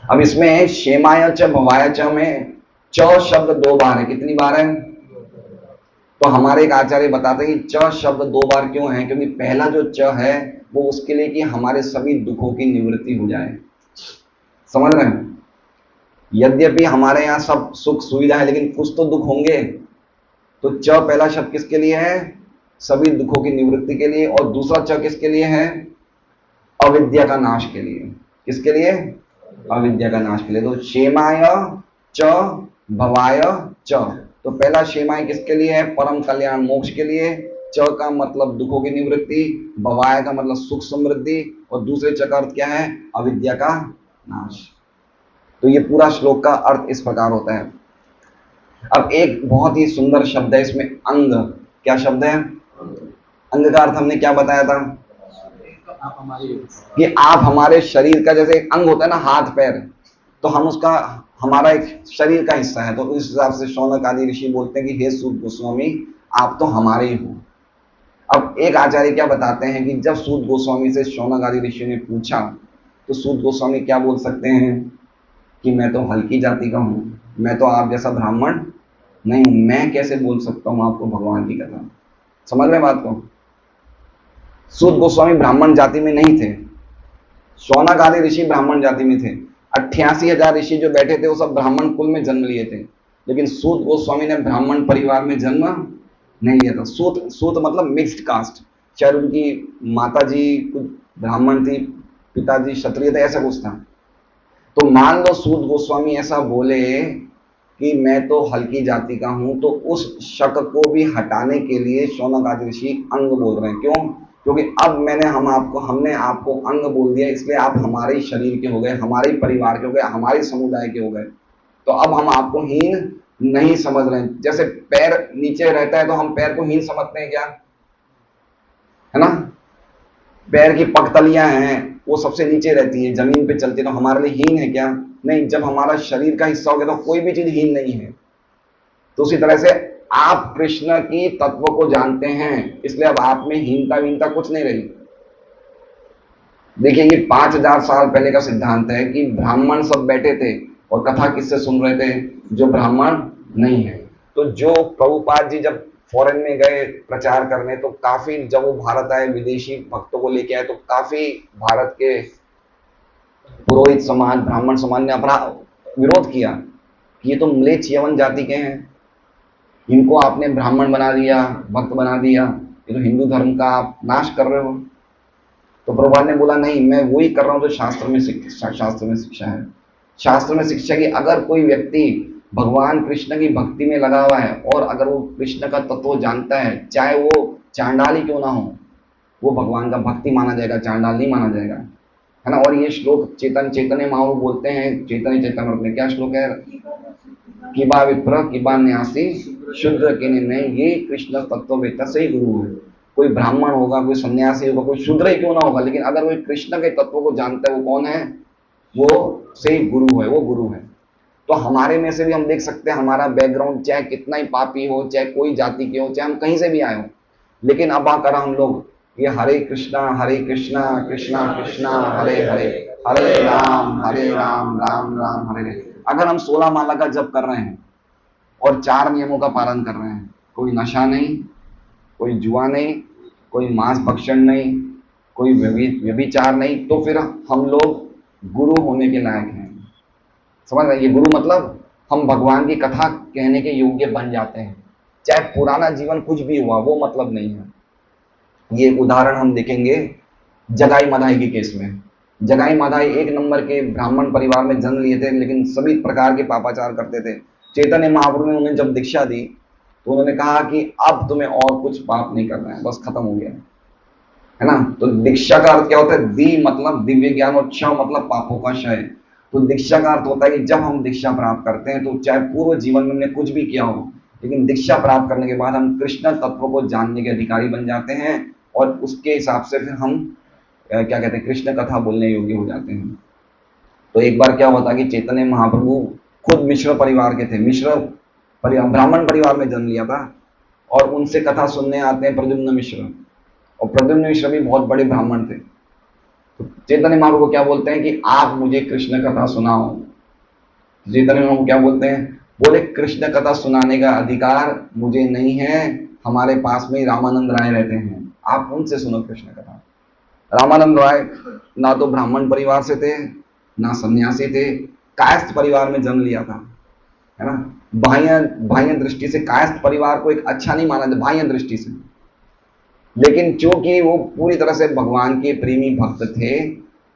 अब इसमें क्षेमाय च भवाय च में च शब्द 2 बार है। कितनी बार है? तो हमारे एक आचार्य बताते हैं कि च शब्द 2 बार क्यों है? क्योंकि पहला जो च है वो उसके लिए कि हमारे सभी दुखों की निवृत्ति हो जाए। समझ रहे हैं? यद्यपि हमारे यहाँ सब सुख सुविधा है, लेकिन कुछ तो दुख होंगे। तो च पहला शब्द किसके लिए है? सभी दुखों की निवृत्ति के लिए। और दूसरा च किसके लिए है? अविद्या का नाश के लिए। किसके लिए? अविद्या का नाश के लिए। तो क्षेमाय च भवाय च। तो पहला क्षेमाय किसके लिए है? परम कल्याण मोक्ष के लिए। च का मतलब दुखों की निवृत्ति, भवाय का मतलब सुख समृद्धि, और दूसरे च का अर्थ क्या है? अविद्या का नाश। तो ये पूरा श्लोक का अर्थ इस प्रकार होता है। अब एक बहुत ही सुंदर शब्द है इसमें, अंग। क्या शब्द है? अंग का अर्थ हमने क्या बताया था? कि आप हमारे शरीर का, जैसे एक अंग होता है ना, हाथ पैर, तो हम उसका, हमारा एक शरीर का हिस्सा है। तो उस हिसाब से शौनक आदि ऋषि बोलते हैं कि हे सूत गोस्वामी, आप तो हमारे ही हो। अब एक आचार्य क्या बताते हैं कि जब सूत गोस्वामी से शौनक आदि ऋषि ने पूछा, तो सूत गोस्वामी क्या बोल सकते हैं कि मैं तो हल्की जाति का हूं, मैं तो आप जैसा ब्राह्मण नहीं हूं, मैं कैसे बोल सकता हूं आपको भगवान की कथा। समझ रहे बात को? सूत गोस्वामी ब्राह्मण जाति में नहीं थे, शौनक आदि ऋषि ब्राह्मण जाति में थे। 88,000 ऋषि जो बैठे थे वो सब ब्राह्मण कुल में जन्म लिए थे, लेकिन सूत गोस्वामी ने ब्राह्मण परिवार में जन्म नहीं लिया था। सूत सूत मतलब मिक्स्ड कास्ट, शायद उनकी माता जी कुछ ब्राह्मण थी, पिताजी क्षत्रिय थे, ऐसा कुछ था। तो मान लो सूत गोस्वामी ऐसा बोले कि मैं तो हल्की जाति का हूं, तो उस शक को भी हटाने के लिए शौनक आदि ऋषि अंग बोल रहे हैं। क्यों? क्योंकि अब हमने आपको अंग बोल दिया, इसलिए आप हमारे शरीर के हो गए, हमारे परिवार के हो गए, हमारे समुदाय के हो गए। तो अब हम आपको हीन नहीं समझ रहे हैं। जैसे पैर नीचे रहता है तो हम पैर को हीन समझते हैं क्या? है ना? पैर की पगतलियां हैं, वो सबसे नीचे रहती है, जमीन पे चलती है, तो हमारे लिए हीन है क्या? नहीं। जब हमारा शरीर का हिस्सा हो गया तो कोई भी चीज हीन नहीं है। तो उसी तरह से आप कृष्ण की तत्व को जानते हैं, इसलिए अब आप में हीनता वीनता कुछ नहीं रही। देखिए, ये 5,000 साल पहले का सिद्धांत है कि ब्राह्मण सब बैठे थे और कथा किससे सुन रहे थे? जो ब्राह्मण नहीं है। तो जो प्रभुपाद जी जब फॉरेन में गए प्रचार करने, तो काफी, जब वो भारत आए, विदेशी भक्तों को लेके आए, तो काफी भारत के पुरोहित समाज, ब्राह्मण समाज ने अपना विरोध किया कि ये तो म्लेच्छ यवन जाति के हैं, इनको आपने ब्राह्मण बना दिया, भक्त बना दिया, ये तो हिंदू धर्म का आप नाश कर रहे हो। तो प्रभुपाद ने बोला, नहीं, मैं वही कर रहा हूं जो शास्त्र में शिक्षा है। शास्त्र में शिक्षा की अगर कोई व्यक्ति भगवान कृष्ण की भक्ति में लगा हुआ है, और अगर वो कृष्ण का तत्व जानता है, चाहे वो चांडाल ही क्यों ना हो, वो भगवान का भक्ति माना जाएगा, चांडाल नहीं माना जाएगा। है ना? और ये श्लोक चैतन्य महाप्रभु बोलते हैं, चैतन्य चैतन्य में क्या श्लोक है? किबा विप्र किबा न्यासी शूद्र के नहीं, ये कृष्ण तत्ववेत्ता से ही गुरु है। कोई ब्राह्मण होगा, कोई सन्यासी होगा, कोई शूद्र ही क्यों ना होगा, लेकिन अगर वो कृष्ण के तत्व को जानता है, वो कौन है? वो से ही गुरु है, वो गुरु है। तो हमारे में से भी हम देख सकते हैं, हमारा बैकग्राउंड चाहे कितना ही पापी हो, चाहे कोई जाति के हो, चाहे हम कहीं से भी आए हो, लेकिन अब आकर हम लोग ये हरे कृष्णा कृष्णा कृष्णा हरे हरे, हरे राम राम राम हरे हरे। अगर हम 16 माला का जप कर रहे हैं और 4 नियमों का पालन कर रहे हैं, कोई नशा नहीं, कोई जुआ नहीं, कोई मांस भक्षण नहीं, कोई व्यभिचार नहीं, तो फिर हम लोग गुरु होने के लायक हैं। समझ रहे? ये गुरु मतलब हम भगवान की कथा कहने के योग्य बन जाते हैं, चाहे पुराना जीवन कुछ भी हुआ, वो मतलब नहीं है। ये उदाहरण हम देखेंगे जगाई मधाई के केस में। जगाई मधाई 1 नंबर के ब्राह्मण परिवार में जन्म लिए थे, लेकिन सभी प्रकार के पापाचार करते थे। चैतन्य महाप्रभु ने उन्हें जब दीक्षा दी, तो उन्होंने कहा कि अब तुम्हें और कुछ पाप नहीं करना है, बस खत्म हो गया। है ना? तो दीक्षा का अर्थ क्या होता है? दी मतलब दिव्य ज्ञान, और क्षय मतलब पापों का क्षय। तो दीक्षा का अर्थ होता है कि जब हम दीक्षा प्राप्त करते हैं, तो चाहे पूर्व जीवन में हमने कुछ भी किया हो, लेकिन दीक्षा प्राप्त करने के बाद हम कृष्ण तत्व को जानने के अधिकारी बन जाते हैं, और उसके हिसाब से फिर हम क्या कहते हैं, कृष्ण कथा बोलने योग्य हो जाते हैं। तो एक बार क्या हुआ था कि चैतन्य महाप्रभु खुद मिश्र परिवार के थे, ब्राह्मण परिवार में जन्म लिया था, और उनसे कथा सुनने आते हैं प्रद्युम्न मिश्र, और प्रद्युम्न मिश्र भी बहुत बड़े ब्राह्मण थे। तो चैतन्य महाप्रभु को क्या बोलते हैं कि आप मुझे कृष्ण कथा सुनाओ। चैतन्य महाप्रभु क्या बोलते हैं? बोले, कृष्ण कथा सुनाने का अधिकार मुझे नहीं है, हमारे पास में रामानंद राय रहते हैं, आप उनसे सुनो कृष्ण कथा। रामानंद राय ना तो ब्राह्मण परिवार से थे, ना सन्यासी थे, कायस्थ परिवार में जन्म लिया था, है ना। बाह्य बाह्य दृष्टि से कायस्थ परिवार को एक अच्छा नहीं माना था बाह्य दृष्टि से, लेकिन चूंकि वो पूरी तरह से भगवान के प्रेमी भक्त थे,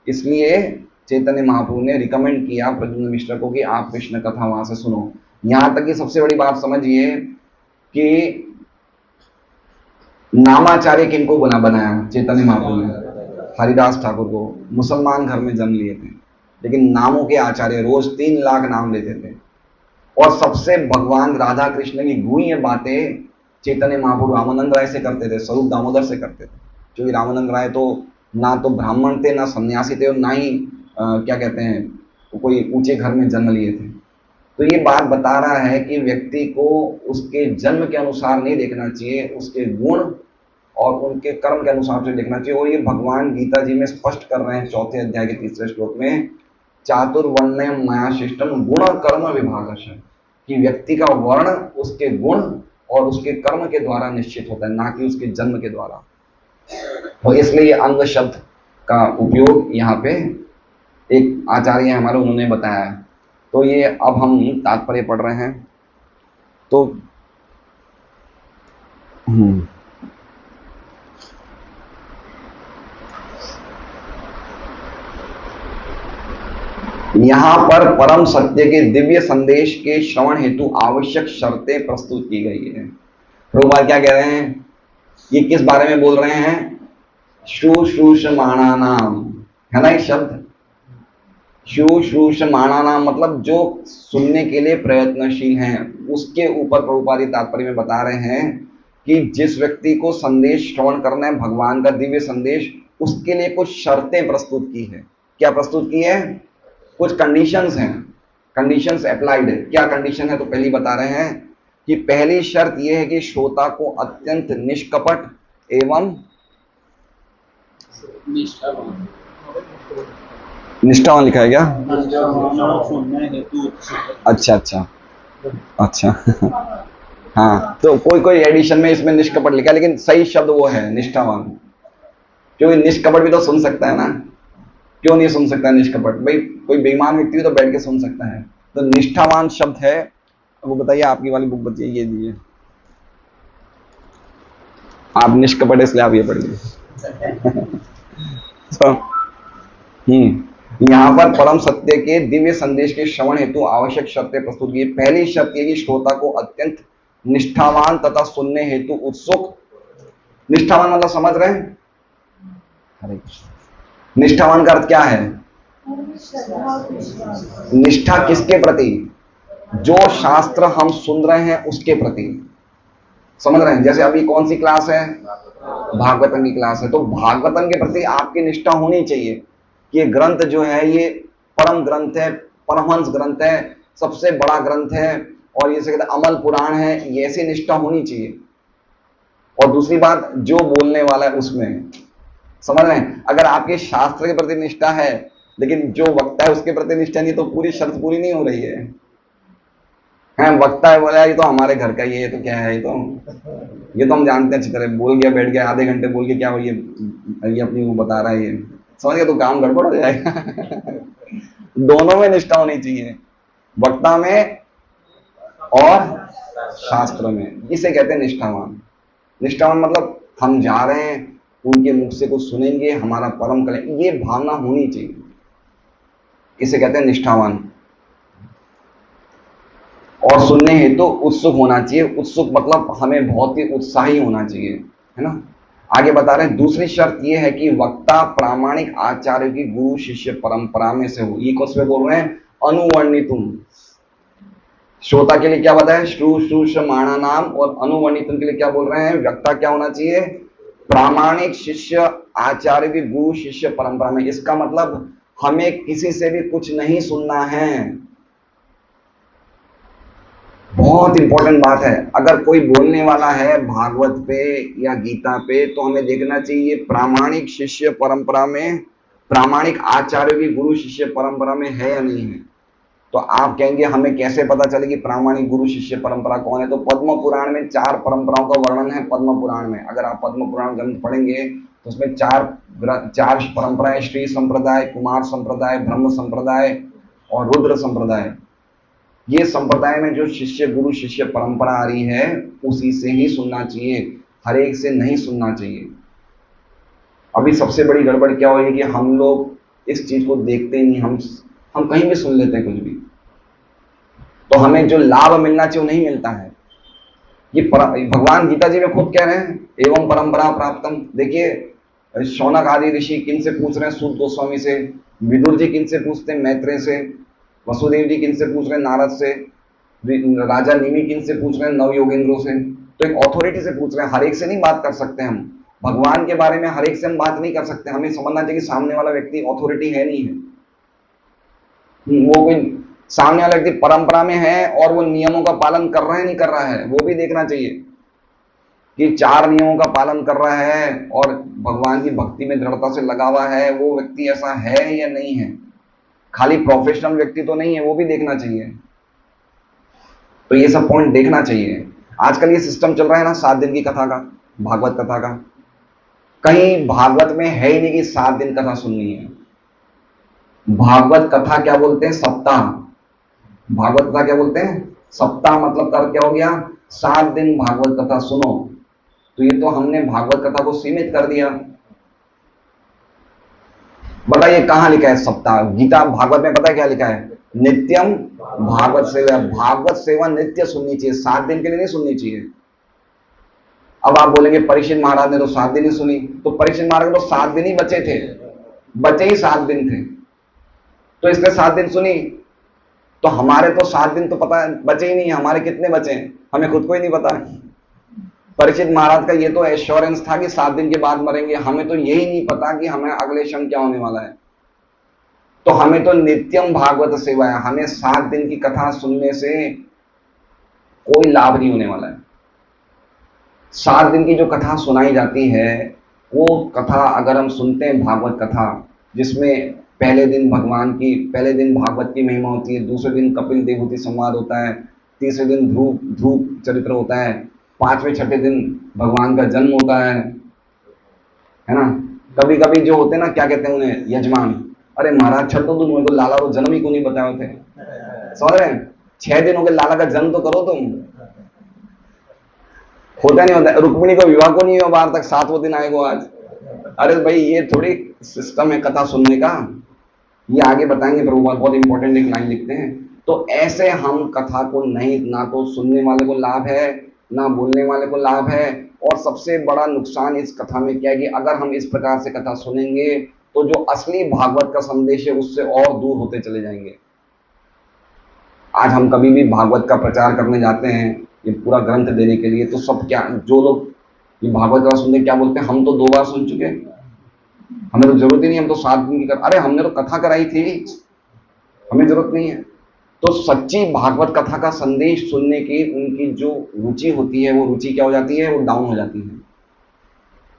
इसलिए चैतन्य महाप्रभु ने रिकमेंड किया प्रद्युम्न मिश्र को कि आप कृष्ण कथा वहां से सुनो। यहां तक कि सबसे बड़ी बात समझिए कि नामाचार्य किनको बनाया चैतन्य महाप्रभु ने? हरिदास ठाकुर को। मुसलमान घर में जन्म लिए थे, लेकिन नामों के आचार्य, रोज 3 लाख नाम लेते थे। और सबसे भगवान राधा कृष्ण की गुह्य बातें चैतन्य महाप्रभु रामानंद राय से करते थे, स्वरूप दामोदर से करते थे। क्योंकि रामानंद राय तो ना तो ब्राह्मण थे, ना सन्यासी थे, और ना ही क्या कहते हैं, कोई ऊंचे घर में जन्म लिए थे। तो ये बात बता रहा है कि व्यक्ति को उसके जन्म के अनुसार नहीं देखना चाहिए, उसके गुण और उनके कर्म के अनुसार से देखना चाहिए। और ये भगवान गीता जी में स्पष्ट कर रहे हैं 4थे अध्याय के 3रे श्लोक में, चातुर्वर्ण्य माया शिष्टम गुण कर्म विभागश, कि व्यक्ति का वर्ण उसके गुण और उसके कर्म के द्वारा निश्चित होता है, ना कि उसके जन्म के द्वारा। तो इसलिए अंग शब्द का उपयोग यहाँ पे एक आचार्य हमारे उन्होंने बताया है। तो ये अब हम तात्पर्य पढ़ रहे हैं। तो यहां पर परम सत्य के दिव्य संदेश के श्रवण हेतु आवश्यक शर्तें प्रस्तुत की गई है। प्रभुपाद क्या कह रहे हैं? ये किस बारे में बोल रहे हैं? शुश्रूषमाणा नाम, है ना ये शब्द? शुश्रूषमाणा नाम मतलब जो सुनने के लिए प्रयत्नशील हैं, उसके ऊपर प्रभुपाद तात्पर्य में बता रहे हैं कि जिस व्यक्ति को संदेश श्रवण करना है, भगवान का दिव्य संदेश, उसके लिए कुछ शर्तें प्रस्तुत की है। क्या प्रस्तुत की है? कुछ कंडीशंस हैं, कंडीशंस अप्लाइड है। क्या कंडीशन है? तो पहली बता रहे हैं कि पहली शर्त यह है कि श्रोता को अत्यंत निष्कपट एवं निष्ठावान लिखा है क्या? अच्छा अच्छा अच्छा हाँ, तो कोई कोई एडिशन में इसमें निष्कपट लिखा है, लेकिन सही शब्द वो है निष्ठावान। क्योंकि निष्कपट भी तो सुन सकता है ना, क्यों नहीं सुन सकता निष्कपट? भाई कोई बेईमान व्यक्ति तो बैठ के सुन सकता है। तो निष्ठावान शब्द है, वो बताइए, आपकी वाली बुक बताइए, ये दीजिए आप, निष्कपट इसलिए आप ये पढ़िए। तो यहां पर परम सत्य के दिव्य संदेश के श्रवण हेतु आवश्यक शर्तें प्रस्तुत की। पहली शर्त ये कि श्रोता को अत्यंत निष्ठावान तथा सुनने हेतु उत्सुक। निष्ठावान मतलब समझ रहे हैं? हरे कृष्ण। निष्ठावान का अर्थ क्या है? निष्ठा किसके प्रति? जो शास्त्र हम सुन रहे हैं उसके प्रति, समझ रहे हैं? जैसे अभी कौन सी क्लास है? भागवतम की क्लास है। तो भागवतम के प्रति आपकी निष्ठा होनी चाहिए कि ये ग्रंथ जो है ये परम ग्रंथ है, परमहंस ग्रंथ है, सबसे बड़ा ग्रंथ है, और ये कहते अमल पुराण है, ये ऐसी निष्ठा होनी चाहिए। और दूसरी बात, जो बोलने वाला है उसमें, समझ रहे हैं? अगर आपके शास्त्र के प्रति निष्ठा है लेकिन जो वक्ता है उसके प्रति निष्ठा नहीं, तो पूरी शर्त पूरी नहीं हो रही है। वक्ता है बोला ये तो हमारे घर का ही है, ये तो क्या है, ये तो हम जानते हैं अच्छी तरह, बोल गया, बैठ गया, आधे घंटे बोल के क्या हो, ये अपनी वो बता रहा है, ये समझ गया, तो काम गड़बड़ हो जाएगा। दोनों में निष्ठा होनी चाहिए, वक्ता में और शास्त्र में। इसे कहते हैं निष्ठावान। निष्ठावान मतलब हम जा रहे हैं, उनके मुख से कुछ सुनेंगे, हमारा परम करें, ये भावना होनी चाहिए। इसे कहते हैं निष्ठावान। और सुनने हेतु तो उत्सुक होना चाहिए। उत्सुक मतलब हमें बहुत ही उत्साही होना चाहिए, है ना। आगे बता रहे हैं दूसरी शर्त यह है कि वक्ता प्रामाणिक आचार्य की गुरु शिष्य परंपरा में से हो। ये कौन से बोल रहे हैं? अनुवर्णितुम। श्रोता के लिए क्या बताया? श्रुश्रूषमाणा नाम। और अनुवर्णितुम के लिए क्या बोल रहे हैं? वक्ता क्या होना चाहिए? प्रामाणिक शिष्य आचार्य की गुरु शिष्य परंपरा में। इसका मतलब हमें किसी से भी कुछ नहीं सुनना है। बहुत इंपॉर्टेंट बात है। अगर कोई बोलने वाला है भागवत पे या गीता पे, तो हमें देखना चाहिए प्रामाणिक शिष्य परंपरा में, प्रामाणिक आचार्य की गुरु शिष्य परंपरा में है या नहीं है। तो आप कहेंगे हमें कैसे पता चले कि प्रामाणिक गुरु शिष्य परंपरा कौन है? तो पद्म पुराण में 4 परंपराओं का वर्णन है। पद्म पुराण में अगर आप पद्म पुराण ग्रंथ पढ़ेंगे तो उसमें 4 परंपराएं, श्री संप्रदाय, कुमार संप्रदाय, ब्रह्म संप्रदाय और रुद्र संप्रदाय, ये संप्रदाय में जो शिष्य गुरु शिष्य परंपरा आ रही है उसी से ही सुनना चाहिए, हर एक से नहीं सुनना चाहिए। अभी सबसे बड़ी गड़बड़ क्या हुई है कि हम लोग इस चीज को देखते ही नहीं, हम कहीं भी सुन लेते हैं कुछ भी, तो हमें जो लाभ मिलना चाहिए वो नहीं मिलता है। ये भगवान गीता जी में खुद कह रहे हैं, एवं परंपरा प्राप्तम। देखिए शौनक आदि ऋषि किन से पूछ रहे हैं? सूत गोस्वामी से। विदुर जी किन से पूछते हैं? मैत्रेय से। वसुदेव जी किन से पूछ रहे हैं? नारद से। राजा निमि किन से पूछ रहे हैं? नव योगेंद्रों से। तो एक ऑथोरिटी से पूछ रहे हैं, हर एक से नहीं बात कर सकते हम। भगवान के बारे में हर एक से हम बात नहीं कर सकते। हमें समझना चाहिए कि सामने वाला व्यक्ति ऑथोरिटी है नहीं है, वो कोई सामने वाला व्यक्ति परंपरा में है और वो नियमों का पालन कर रहा है नहीं कर रहा है, वो भी देखना चाहिए कि 4 नियमों का पालन कर रहा है और भगवान की भक्ति में दृढ़ता से लगा हुआ है, वो व्यक्ति ऐसा है या नहीं है। खाली प्रोफेशनल व्यक्ति तो नहीं है, वो भी देखना चाहिए। तो ये सब पॉइंट देखना चाहिए। आजकल ये सिस्टम चल रहा है ना 7 दिन की कथा का, भागवत कथा का। कहीं भागवत में है ही नहीं कि 7 दिन कथा सुननी है। भागवत कथा क्या बोलते हैं? सप्ताह। भागवत कथा क्या बोलते हैं? सप्ताह। मतलब कर क्या हो गया? 7 दिन भागवत कथा सुनो। तो ये तो हमने भागवत कथा को सीमित कर दिया। बताइए कहां लिखा है सप्ताह? गीता भागवत में पता है क्या लिखा है? नित्यम भागवत सेवा। भागवत सेवा नित्य सुननी चाहिए, 7 दिन के लिए नहीं सुननी चाहिए। अब आप बोलेंगे परीक्षित महाराज ने तो 7 दिन ही सुनी। तो परीक्षित महाराज को तो 7 दिन ही बचे थे, बचे ही 7 दिन थे, तो इसने 7 दिन सुनी। तो हमारे तो 7 दिन तो पता बचे ही नहीं, हमारे कितने बचे हैं हमें खुद को ही नहीं पता। परीक्षित महाराज का ये तो एश्योरेंस था कि 7 दिन के बाद मरेंगे, हमें तो यही नहीं पता कि हमें अगले क्षण क्या होने वाला है। तो हमें तो नित्यम भागवत सेवा है, हमें 7 दिन की कथा सुनने से कोई लाभ नहीं होने वाला है। 7 दिन की जो कथा सुनाई जाती है वो कथा अगर हम सुनते हैं, भागवत कथा जिसमें पहले दिन भागवत की महिमा होती है, दूसरे दिन कपिल देवहूति संवाद होता है, तीसरे दिन ध्रुव चरित्र होता है, 5वें 6ठे दिन भगवान का जन्म होता है ना। कभी कभी जो होते हैं ना, क्या कहते हैं उन्हें, यजमान, अरे महाराज छੱड दो तुम, मेरे को लाला को जन्म ही क्यों नहीं बताए थे। समझ रहे हैं? 6 दिन हो गए, लाला का जन्म तो करो तुम। होता नहीं होता। रुक्मिणी को विवाह को नहीं हुआ बाहर तक, 7वें दिन आएगो आज। अरे भाई ये थोड़ी सिस्टम है कथा सुनने का। ये आगे बताएंगे, प्रभुपाद बहुत इंपॉर्टेंट एक लाइन लिखते हैं। तो ऐसे हम कथा को नहीं, ना तो सुनने वाले को लाभ है ना बोलने वाले को लाभ है। और सबसे बड़ा नुकसान इस कथा में क्या है कि अगर हम इस प्रकार से कथा सुनेंगे तो जो असली भागवत का संदेश है उससे और दूर होते चले जाएंगे। आज हम कभी भी भागवत का प्रचार करने जाते हैं, ये पूरा ग्रंथ देने के लिए, तो सब क्या, जो लोग ये भागवत कथा सुनते क्या बोलते हैं, हम तो 2 बार सुन चुके, हमें तो जरूरत ही नहीं, हम तो 7 दिन की कथा, अरे हमने तो कथा कराई थी, हमें जरूरत नहीं है। तो सच्ची भागवत कथा का संदेश सुनने की उनकी जो रुचि होती है वो रुचि क्या हो जाती है, वो डाउन हो जाती है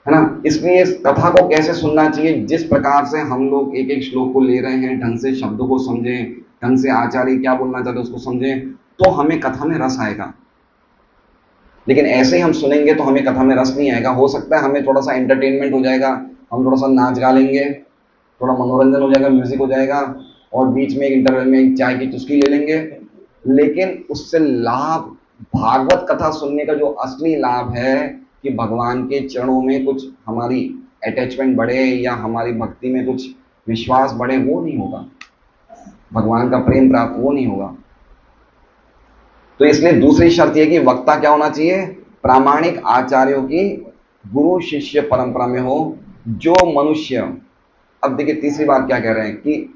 ना। इसलिए इस कथा को कैसे सुनना चाहिए, जिस प्रकार से हम लोग एक एक श्लोक को ले रहे हैं, ढंग से शब्दों को समझें, ढंग से आचार्य क्या बोलना चाहते हैं उसको समझें, तो हमें कथा में रस आएगा। लेकिन ऐसे ही हम सुनेंगे तो हमें कथा में रस नहीं आएगा। हो सकता है हमें थोड़ा सा एंटरटेनमेंट हो जाएगा, हम थोड़ा सा नाच गा लेंगे, थोड़ा मनोरंजन हो जाएगा, म्यूजिक हो जाएगा, और बीच में एक इंटरवल में एक चाय की चुस्की ले लेंगे, लेकिन उससे लाभ, भागवत कथा सुनने का जो असली लाभ है कि भगवान के चरणों में कुछ हमारी अटैचमेंट बढ़े या हमारी भक्ति में कुछ विश्वास बढ़े, वो नहीं होगा। भगवान का प्रेम प्राप्त वो नहीं होगा। तो इसलिए दूसरी शर्त यह कि वक्ता क्या होना चाहिए, प्रामाणिक आचार्यों की गुरु शिष्य परंपरा में हो। जो मनुष्य, अब देखिए तीसरी बात क्या कह रहे हैं कि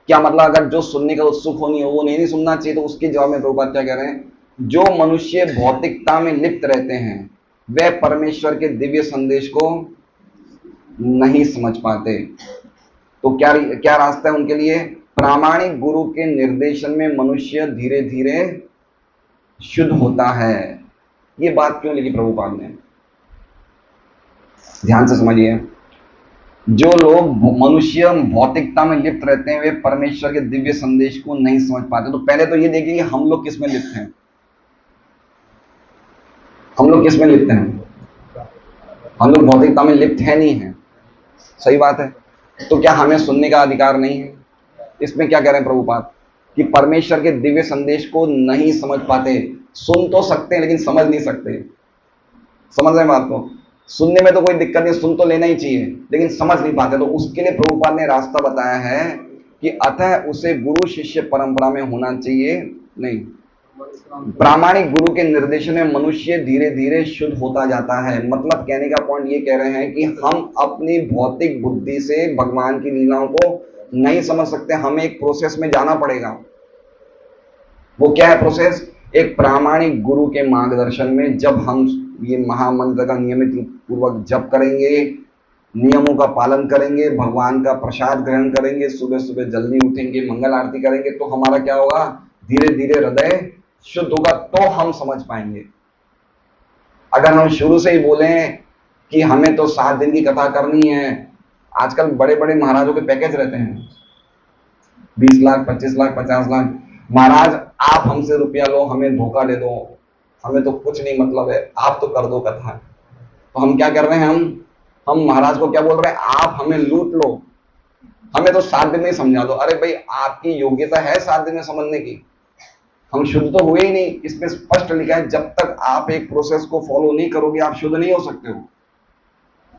क्या मतलब अगर जो सुनने का उत्सुक होनी हो वो नहीं सुनना चाहिए, तो उसके जवाब में प्रभुपाद क्या कह रहे हैं, जो मनुष्य भौतिकता में लिप्त रहते हैं वे परमेश्वर के दिव्य संदेश को नहीं समझ पाते। तो क्या क्या रास्ता है उनके लिए, प्रामाणिक गुरु के निर्देशन में मनुष्य धीरे धीरे शुद्ध होता है। ये बात क्यों लिखी प्रभुपाद ने, ध्यान से समझिए। जो लोग मनुष्य भौतिकता में लिप्त रहते हैं वे परमेश्वर के दिव्य संदेश को नहीं समझ पाते। तो पहले तो ये देखिए कि हम लोग किस में लिप्त हैं, हम लोग किस में लिप्त हैं, हम लोग भौतिकता में लिप्त है नहीं है, सही बात है। तो क्या हमें सुनने का अधिकार नहीं है? इसमें क्या कह रहे हैं प्रभुपाद, कि परमेश्वर के दिव्य संदेश को नहीं समझ पाते। सुन तो सकते हैं लेकिन समझ नहीं सकते। समझ रहे हैं बात को? सुनने में तो कोई दिक्कत नहीं, सुन तो लेना ही चाहिए, लेकिन समझ नहीं पाते। तो उसके लिए प्रभुपाद ने रास्ता बताया है कि अतः उसे गुरु शिष्य परंपरा में होना चाहिए नहीं, प्रामाणिक गुरु के निर्देशन में मनुष्य धीरे धीरे शुद्ध होता जाता है। मतलब कहने का पॉइंट ये कह रहे हैं कि हम अपनी भौतिक बुद्धि से भगवान की लीलाओं को नहीं समझ सकते, हमें एक प्रोसेस में जाना पड़ेगा। वो क्या है प्रोसेस? एक प्रामाणिक गुरु के मार्गदर्शन में जब हम ये महामंत्र का नियमित पूर्वक जप करेंगे, नियमों का पालन करेंगे, भगवान का प्रसाद ग्रहण करेंगे, सुबह सुबह जल्दी उठेंगे, मंगल आरती करेंगे, तो हमारा क्या होगा? धीरे धीरे हृदय शुद्ध होगा, तो हम समझ पाएंगे। अगर हम शुरू से ही बोले कि हमें तो 7 दिन की कथा करनी है, आजकल बड़े बड़े महाराजों के पैकेज रहते हैं 20 लाख 25 लाख 50 लाख। महाराज आप हमसे रुपया लो, हमें धोखा दे दो, हमें तो कुछ नहीं मतलब है, आप तो कर दो कथा। तो हम क्या कर रहे हैं? हम महाराज को क्या बोल रहे हैं? आप हमें लूट लो, हमें तो 7 दिन में समझा दो। अरे भाई, आपकी योग्यता है 7 दिन में समझने की? हम शुद्ध तो हुए ही नहीं। इसमें स्पष्ट लिखा है जब तक आप एक प्रोसेस को फॉलो नहीं करोगे आप शुद्ध नहीं हो सकते हो।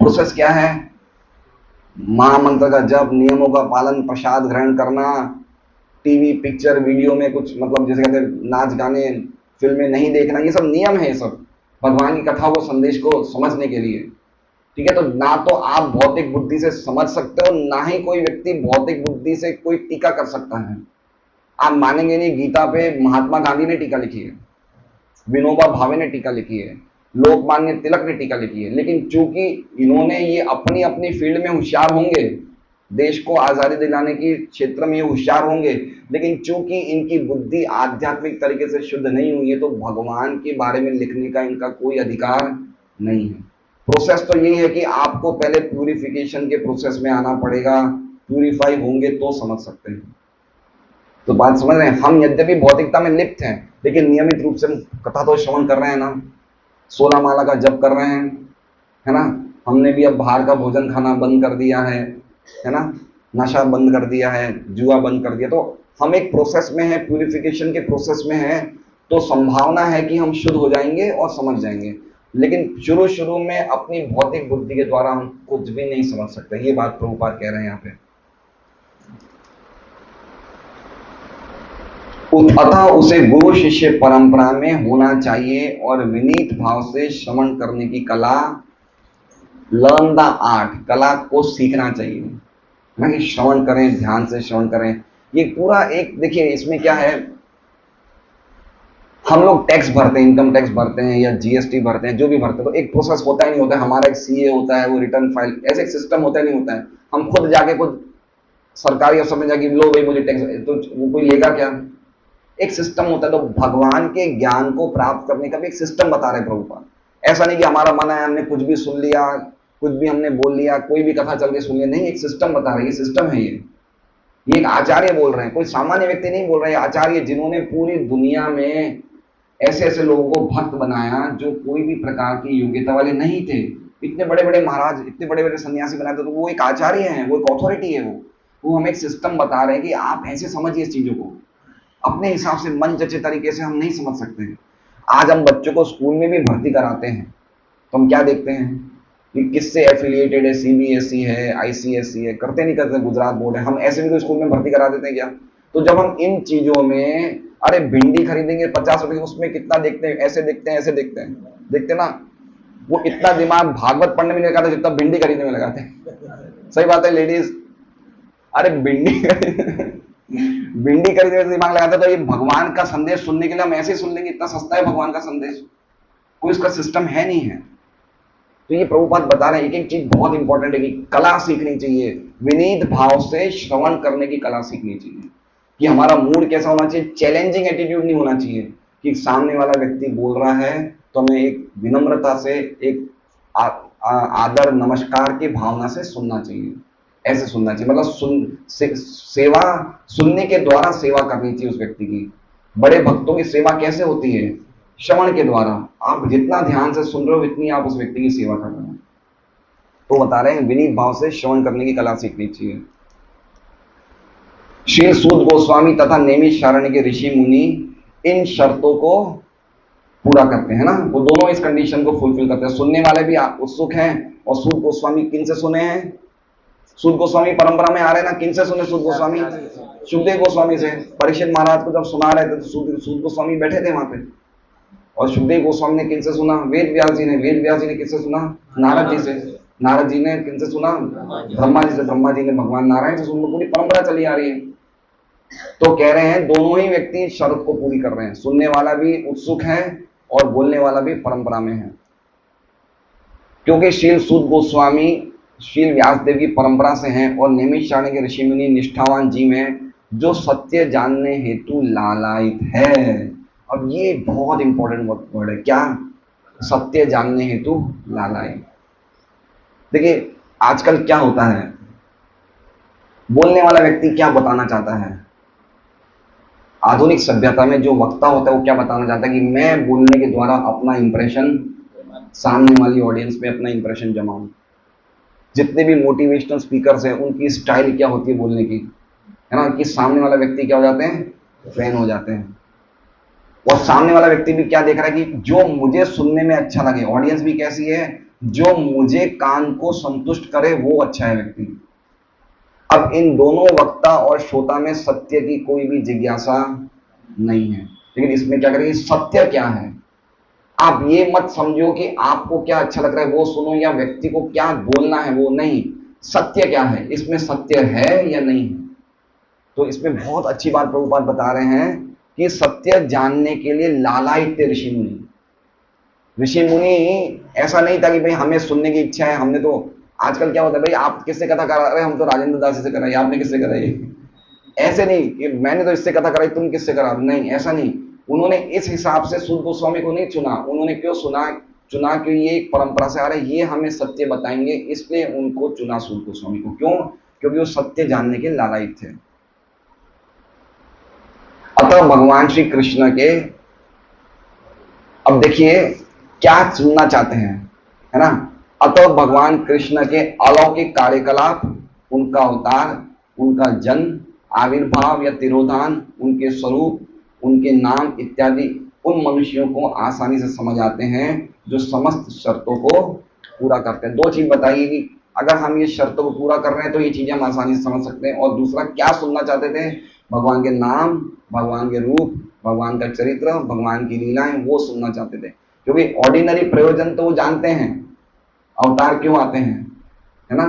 प्रोसेस क्या है? महामंत्र का जप, नियमों का पालन, प्रसाद ग्रहण करना, टीवी पिक्चर वीडियो में कुछ मतलब जैसे कहते हैं नाच गाने फिल्में नहीं देखना, ये सब नियम है। ये सब भगवान की कथा को संदेश को समझने के लिए, ठीक है? तो ना तो आप भौतिक बुद्धि से समझ सकते हो, ना ही कोई व्यक्ति भौतिक बुद्धि से कोई टीका कर सकता है। आप मानेंगे नहीं, गीता पे महात्मा गांधी ने टीका लिखी है, विनोबा भावे ने टीका लिखी है, लोकमान्य तिलक ने टीका लिखी है। लेकिन चूंकि इन्होंने ये अपनी अपनी फील्ड में होशियार होंगे, देश को आजादी दिलाने की क्षेत्र में ये होशियार होंगे, लेकिन चूंकि इनकी बुद्धि आध्यात्मिक तरीके से शुद्ध नहीं हुई है, तो भगवान के बारे में लिखने का इनका कोई अधिकार नहीं है। प्रोसेस तो यही है कि आपको पहले प्यूरिफिकेशन के प्रोसेस में आना पड़ेगा, प्यूरिफाई होंगे तो समझ सकते हैं। तो बात समझ रहे हैं? हम यद्यपि भौतिकता में लिप्त हैं, लेकिन नियमित रूप से कथा तो श्रवण कर रहे हैं ना, 16 माला का जप कर रहे हैं, है ना? हमने भी अब बाहर का भोजन खाना बंद कर दिया है ना? नशा बंद कर दिया है, जुआ बंद कर दिया। तो हम एक प्रोसेस में है, प्यूरिफिकेशन के प्रोसेस में है, तो संभावना है कि हम शुद्ध हो जाएंगे और समझ जाएंगे। लेकिन शुरू शुरू में अपनी भौतिक बुद्धि के द्वारा हम कुछ भी नहीं समझ सकते। ये बात प्रभुपाद कह रहे हैं यहाँ पे। अतः उसे गुरु शिष्य परंपरा में होना चाहिए और विनीत भाव से श्रवण करने की कला, लर्न द आर्ट, कला को सीखना चाहिए। ना कि श्रवण करें, ध्यान से श्रवण करें। ये पूरा एक देखिए, इसमें क्या है, हम लोग टैक्स भरते हैं, इनकम टैक्स भरते हैं या जीएसटी भरते हैं, जो भी भरते हैं, तो एक प्रोसेस होता ही नहीं होता है। हमारा एक सीए होता है, वो रिटर्न फाइल, ऐसे एक सिस्टम होता ही नहीं होता है। हम खुद जाके खुद सरकारी अफसर में जाके लो भाई मुझे टैक्स, तो वो कोई लेगा क्या? एक सिस्टम होता है। तो भगवान के ज्ञान को प्राप्त करने का भी एक सिस्टम बता रहे प्रभुपाद। ऐसा नहीं कि हमारा मन है हमने कुछ भी सुन लिया, कुछ भी हमने बोल लिया, कोई भी कथा चल के सुन लिया, नहीं, एक सिस्टम बता रहे हैं। ये सिस्टम है, ये एक आचार्य बोल रहे हैं, कोई सामान्य व्यक्ति नहीं बोल रहे हैं। आचार्य जिन्होंने पूरी दुनिया में ऐसे ऐसे लोगों को भक्त बनाया जो कोई भी प्रकार की योग्यता वाले नहीं थे, इतने बड़े बड़े महाराज, इतने बड़े बड़े सन्यासी बनाए थे, तो वो एक आचार्य है, वो एक अथॉरिटी है। वो हमें एक सिस्टम बता रहे हैं कि आप ऐसे समझिए इस चीजों को, अपने हिसाब से मन जचे तरीके से हम नहीं समझ सकते। आज हम बच्चों को स्कूल में भी भर्ती कराते हैं, तो हम क्या देखते हैं कि किससे एफिलिएटेड है, सीबीएसई है, आईसीएसई है, करते नहीं करते, गुजरात बोर्ड है, हम ऐसे भी तो स्कूल में भर्ती करा देते हैं क्या? तो जब हम इन चीजों में, अरे भिंडी खरीदेंगे 50 रुपए, उसमें कितना देखते हैं, ऐसे देखते हैं, ऐसे देखते हैं, देखते ना, वो इतना दिमाग भागवत पढ़ने में नहीं लगाते जितना भिंडी खरीदने में लगाते हैं। सही बात है लेडीज, अरे भिंडी खरीदने में दिमाग लगाते, तो ये भगवान का संदेश सुनने के लिए हम ऐसे ही सुन लेंगे, इतना सस्ता है भगवान का संदेश, कोई इसका सिस्टम है नहीं है। तो ये प्रभुपाद बता रहे हैं, एक एक चीज बहुत इंपॉर्टेंट है कि कला सीखनी चाहिए, विनीत भाव से श्रवण करने की कला सीखनी चाहिए। कि हमारा मूड कैसा होना चाहिए, चैलेंजिंग एटीट्यूड नहीं होना चाहिए कि सामने वाला व्यक्ति बोल रहा है तो हमें एक विनम्रता से, एक आदर नमस्कार की भावना से सुनना चाहिए, ऐसे सुनना चाहिए। मतलब सेवा, सुनने के द्वारा सेवा करनी चाहिए उस व्यक्ति की। बड़े भक्तों की सेवा कैसे होती है? श्रवण के द्वारा। आप जितना ध्यान से सुन रहे हो इतनी आप उस व्यक्ति की सेवा कर रहे हो। तो बता रहे हैं विनीत भाव से श्रवण करने की कला सीखनी चाहिए। श्री सूत गोस्वामी तथा नैमिषारण्य के ऋषि मुनि इन शर्तों को पूरा करते हैं ना, वो दोनों इस कंडीशन को फुलफिल करते हैं। सुनने वाले भी उत्सुक हैं। और सूत गोस्वामी किन से सुने हैं? सूत गोस्वामी परंपरा में आ रहे हैं ना, किन से सुने सूत गोस्वामी? सुखदेव गोस्वामी से। परीक्षित महाराज को जब सुना रहे थे तो सूत गोस्वामी बैठे थे वहां पे। और सुखदेव गोस्वामी ने किनसे सुना? वेद व्यास जी ने। वेद व्यास जी ने किससे सुना? नारद जी से। नारद जी ने किनसे सुना? ब्रह्मा जी से। ब्रह्मा जी ने भगवान नारायण से सुना। पूरी परंपरा चली आ रही है। तो कह रहे हैं दोनों ही व्यक्ति शर्त को पूरी कर रहे हैं। सुनने वाला भी उत्सुक है और बोलने वाला भी परंपरा में है। क्योंकि श्रील सूत गोस्वामी श्रील व्यासदेव की परंपरा से हैं और नैमिषारण्य के ऋषि मुनि निष्ठावान जीव हैं जो सत्य जानने हेतु लालायित है। अब ये बहुत इंपॉर्टेंट वर्ड है। क्या? सत्य जानने हेतु लालायित। देखिए आजकल क्या होता है, बोलने वाला व्यक्ति क्या बताना चाहता है? आधुनिक सभ्यता में जो वक्ता होता है वो क्या बताना चाहता है कि मैं बोलने के द्वारा अपना इंप्रेशन, सामने वाली ऑडियंस में अपना इंप्रेशन जमाऊं। जितने भी मोटिवेशनल स्पीकर्स हैं उनकी स्टाइल क्या होती है बोलने की, है ना, कि सामने वाला व्यक्ति क्या हो जाते हैं? फैन हो जाते हैं। और सामने वाला व्यक्ति भी क्या देख रहा है कि जो मुझे सुनने में अच्छा लगे। ऑडियंस भी कैसी है? जो मुझे कान को संतुष्ट करे वो अच्छा है व्यक्ति। अब इन दोनों वक्ता और श्रोता में सत्य की कोई भी जिज्ञासा नहीं है। लेकिन इसमें क्या करेंगे? सत्य क्या है? आप ये मत समझो कि आपको क्या अच्छा लग रहा है वो सुनो या व्यक्ति को क्या बोलना है वो नहीं। सत्य क्या है? इसमें सत्य है या नहीं है? तो इसमें बहुत अच्छी बात प्रभुपाद बता रहे हैं कि सत्य जानने के लिए लालायित थे ऋषि मुनि। ऋषि मुनि ऐसा नहीं था कि भाई हमें सुनने की इच्छा है, हमने तो आजकल क्या होता है भाई आप किससे कथा करा रहे? हम तो राजेंद्र दास से कराई, आपने किससे कराई? ऐसे नहीं कि मैंने तो इससे कथा कराई तुम किससे करा, नहीं ऐसा नहीं। उन्होंने इस हिसाब से सूत गोस्वामी को नहीं चुना। उन्होंने क्यों चुना कि ये एक परंपरा से आ रहा है, ये हमें सत्य बताएंगे, इसलिए उनको चुना सूत गोस्वामी को। क्यों? क्योंकि वो सत्य जानने के लालायित थे। अतः भगवान श्री कृष्ण के, अब देखिए क्या सुनना चाहते हैं, है ना। अतः भगवान कृष्ण के अलौकिक कार्यकलाप, उनका अवतार, उनका जन्म, आविर्भाव या तिरोधान, उनके स्वरूप, उनके नाम इत्यादि उन मनुष्यों को आसानी से समझ आते हैं जो समस्त शर्तों को पूरा करते हैं। दो चीज बताइए कि अगर हम ये शर्तों को पूरा कर रहे हैं तो ये चीजें हम आसानी से समझ सकते हैं। और दूसरा क्या सुनना चाहते थे? भगवान के नाम, भगवान के रूप, भगवान का चरित्र, भगवान की लीलाएं, वो सुनना चाहते थे। क्योंकि ऑर्डिनरी प्रयोजन तो वो जानते हैं, अवतार क्यों आते हैं, है ना,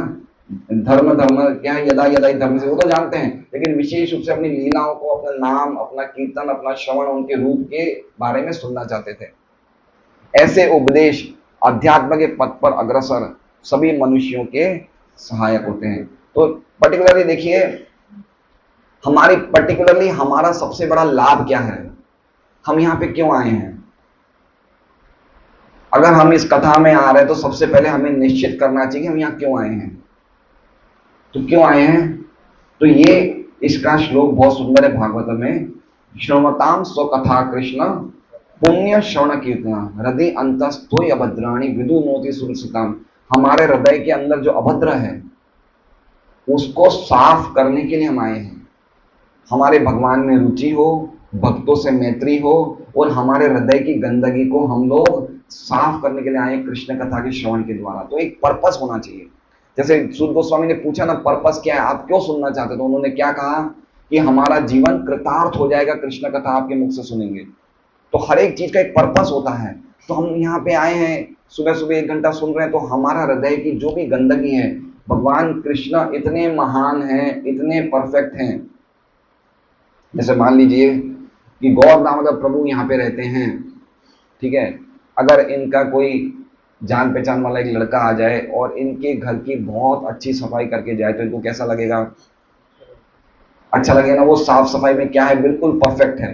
धर्म क्या है, यदा यदा धर्म से, वो तो जानते हैं। लेकिन विशेष रूप से अपनी लीलाओं को, अपना नाम, अपना कीर्तन, अपना श्रवण, उनके रूप के बारे में सुनना चाहते थे। ऐसे उपदेश अध्यात्म के पथ पर अग्रसर सभी मनुष्यों के सहायक होते हैं। तो पर्टिकुलरली देखिए हमारा सबसे बड़ा लाभ क्या है? हम यहाँ पे क्यों आए हैं? अगर हम इस कथा में आ रहे हैं तो सबसे पहले हमें निश्चित करना चाहिए कि हम यहाँ क्यों आए हैं। तो क्यों आए हैं? तो ये इसका श्लोक बहुत सुंदर है भागवत में। श्रवताम स्वकथा कृष्ण पुण्य श्रवण कीर्तना हृदय अंतस्थो अभद्राणी विदु नोति सुरसिताम। हमारे हृदय के अंदर जो अभद्र है उसको साफ करने के लिए हम आए हैं। हमारे भगवान में रुचि हो, भक्तों से मैत्री हो और हमारे हृदय की गंदगी को हम लोग साफ करने के लिए आए कृष्ण कथा के श्रवण के द्वारा। तो एक पर्पस होना चाहिए। जैसे सूत गोस्वामी ने पूछा ना पर्पस क्या है, आप क्यों सुनना चाहते? तो उन्होंने क्या कहा कि हमारा जीवन कृतार्थ हो जाएगा कृष्ण कथा आपके मुख से सुनेंगे। तो हर एक चीज का एक पर्पस होता है। तो हम यहाँ पे आए हैं, सुबह सुबह 1 घंटा सुन रहे हैं, तो हमारा हृदय की जो भी गंदगी है, भगवान कृष्ण इतने महान हैं, इतने परफेक्ट हैं। जैसे मान लीजिए कि गौर दामोदर प्रभु यहाँ पे रहते हैं, ठीक है, अगर इनका कोई जान पहचान वाला एक लड़का आ जाए और इनके घर की बहुत अच्छी सफाई करके जाए तो इनको कैसा लगेगा? अच्छा लगेगा ना। वो साफ सफाई में क्या है, बिल्कुल परफेक्ट है।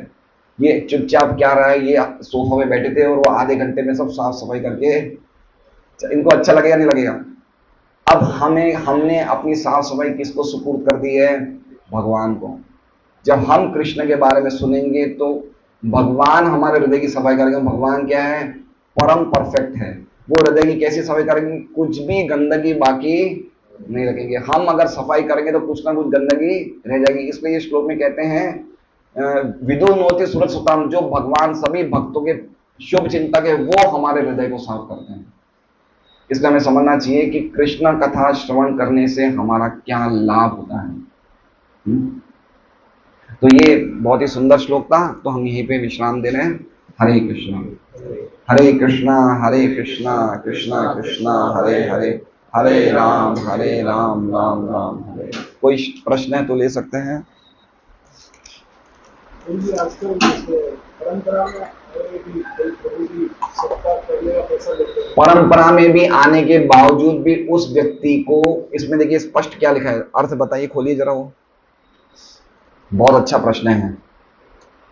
ये चुपचाप क्या रहा है, ये सोफा में बैठे थे और वो आधे घंटे में सब साफ सफाई करके, इनको अच्छा लगेगा नहीं लगेगा? अब हमने अपनी साफ सफाई किसको सुपुर्द कर दी है? भगवान को। जब हम कृष्ण के बारे में सुनेंगे तो भगवान हमारे हृदय की सफाई करेंगे। भगवान क्या है? परम परफेक्ट है। वो हृदय की कैसी सफाई करेंगे? कुछ भी गंदगी बाकी नहीं रखेंगे। हम अगर सफाई करेंगे तो कुछ ना कुछ गंदगी रह जाएगी। इसलिए इस श्लोक में कहते हैं विदु नोति सुरत सुताम, जो भगवान सभी भक्तों के शुभ चिंतक है वो हमारे हृदय को साफ करते हैं। इसलिए हमें समझना चाहिए कि कृष्ण कथा श्रवण करने से हमारा क्या लाभ होता है। तो ये बहुत ही सुंदर श्लोक था, तो हम यहीं पे विश्राम दे रहे हैं। हरे कृष्णा हरे कृष्णा हरे कृष्णा कृष्णा कृष्णा हरे हरे, हरे राम राम राम हरे। कोई प्रश्न है तो ले सकते हैं। आजकल परंपरा में परंपरा में भी आने के बावजूद भी उस व्यक्ति को, इसमें देखिए स्पष्ट क्या लिखा है, अर्थ बताइए, खोलिए जरा वो। बहुत अच्छा प्रश्न है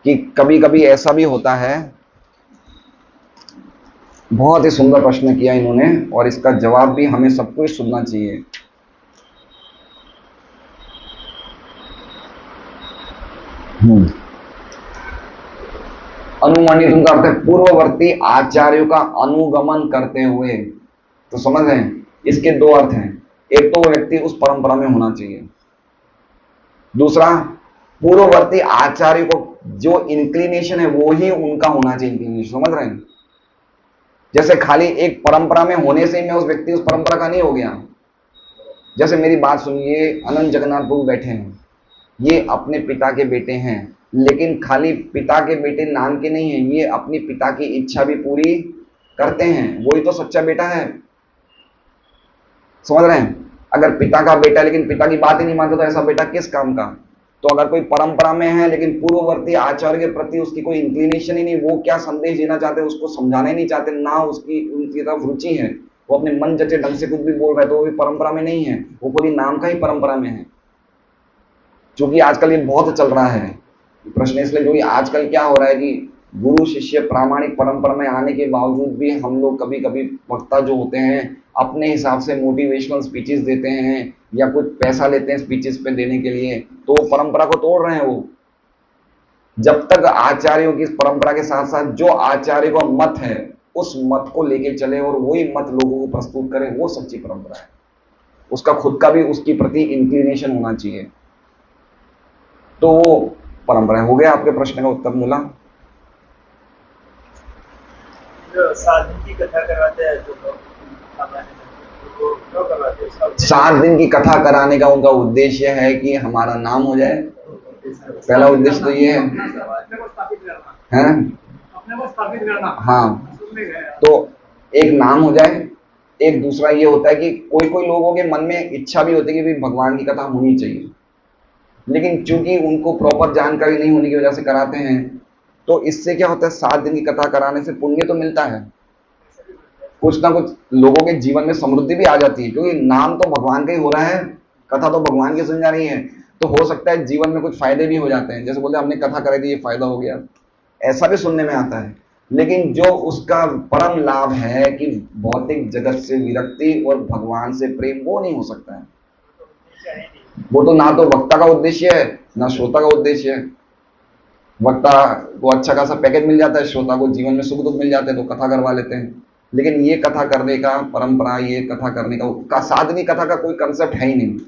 कि कभी कभी ऐसा भी होता है। बहुत ही सुंदर प्रश्न किया इन्होंने, और इसका जवाब भी हमें सबको सुनना चाहिए। अनुमणित उनका अर्थ है पूर्ववर्ती आचार्यों का अनुगमन करते हुए। तो समझ रहे हैं, इसके दो अर्थ हैं। एक तो वो व्यक्ति उस परंपरा में होना चाहिए, दूसरा पूर्ववर्ती आचार्य को जो इंक्लिनेशन है वो ही उनका होना चाहिए। इंक्लिनेशन समझ रहे हैं। जैसे खाली एक परंपरा में होने से मैं उस व्यक्ति उस परंपरा का नहीं हो गया। जैसे मेरी बात सुनिए, अनंत जगन्नाथ प्रभु बैठे हैं, ये अपने पिता के बेटे हैं, लेकिन खाली पिता के बेटे नाम के नहीं है, ये अपनी पिता की इच्छा भी पूरी करते हैं। वही तो सच्चा बेटा है। समझ रहे हैं। अगर पिता का बेटा लेकिन पिता की बात ही नहीं मानता तो ऐसा बेटा किस काम का। तो अगर कोई परंपरा में है लेकिन पूर्ववर्ती आचार्य के प्रति उसकी कोई इंक्लिनेशन ही नहीं, वो क्या संदेश देना चाहते हैं उसको समझाना ही नहीं चाहते, ना उसकी उनकी तरफ रुचि है, वो अपने मन जचे ढंग से कुछ भी बोल रहे, तो वो भी परंपरा में नहीं है, वो पूरी नाम का ही परंपरा में है। क्योंकि आजकल ये बहुत चल रहा है प्रश्न, इसलिए जो आजकल क्या हो रहा है कि गुरु शिष्य प्रामाणिक परंपरा में आने के बावजूद भी हम लोग कभी कभी वक्ता जो होते हैं अपने हिसाब से मोटिवेशनल स्पीचेस देते हैं या कुछ पैसा लेते हैं स्पीचेस पे देने के लिए, तो वो परंपरा को तोड़ रहे हैं। वो जब तक आचार्यों की इस परंपरा के साथ साथ जो आचार्य का मत है उस मत को लेके चले और वही मत लोगों को प्रस्तुत करें, वो सच्ची परंपरा है। उसका खुद का भी उसकी प्रति इंक्लिनेशन होना चाहिए, तो वो परंपरा हो गया। आपके प्रश्न का उत्तर मिला। सात दिन की कथा करवाते हैं सात दिन की कथा कराने का उनका उद्देश्य है कि हमारा नाम हो जाए। पहला उद्देश्य तो ये है, अपने को स्थापित करना। हाँ, तो एक नाम हो जाए। एक दूसरा ये होता है कि कोई कोई लोगों के मन में इच्छा भी होती है कि भगवान की कथा होनी चाहिए, लेकिन चूंकि उनको प्रॉपर जानकारी नहीं होने की वजह से कराते हैं। तो इससे क्या होता है, 7 दिन की कथा कराने से पुण्य तो मिलता है, कुछ ना कुछ लोगों के जीवन में समृद्धि भी आ जाती है, क्योंकि नाम तो भगवान का ही हो रहा है, कथा तो भगवान की सुन जा रही है। तो हो सकता है जीवन में कुछ फायदे भी हो जाते हैं, जैसे बोलते हमने कथा कराई थी ये फायदा हो गया, ऐसा भी सुनने में आता है। लेकिन जो उसका परम लाभ है कि भौतिक जगत से विरक्ति और भगवान से प्रेम, वो नहीं हो सकता है। वो तो ना तो वक्ता का उद्देश्य है ना श्रोता का उद्देश्य है। वक्ता को अच्छा खासा पैकेज मिल जाता है, श्रोता को जीवन में सुख दुख मिल जाते हैं तो कथा करवा लेते हैं। लेकिन ये कथा करने का परंपरा, ये कथा करने का साधनी कथा का कोई कंसेप्ट है ही नहीं।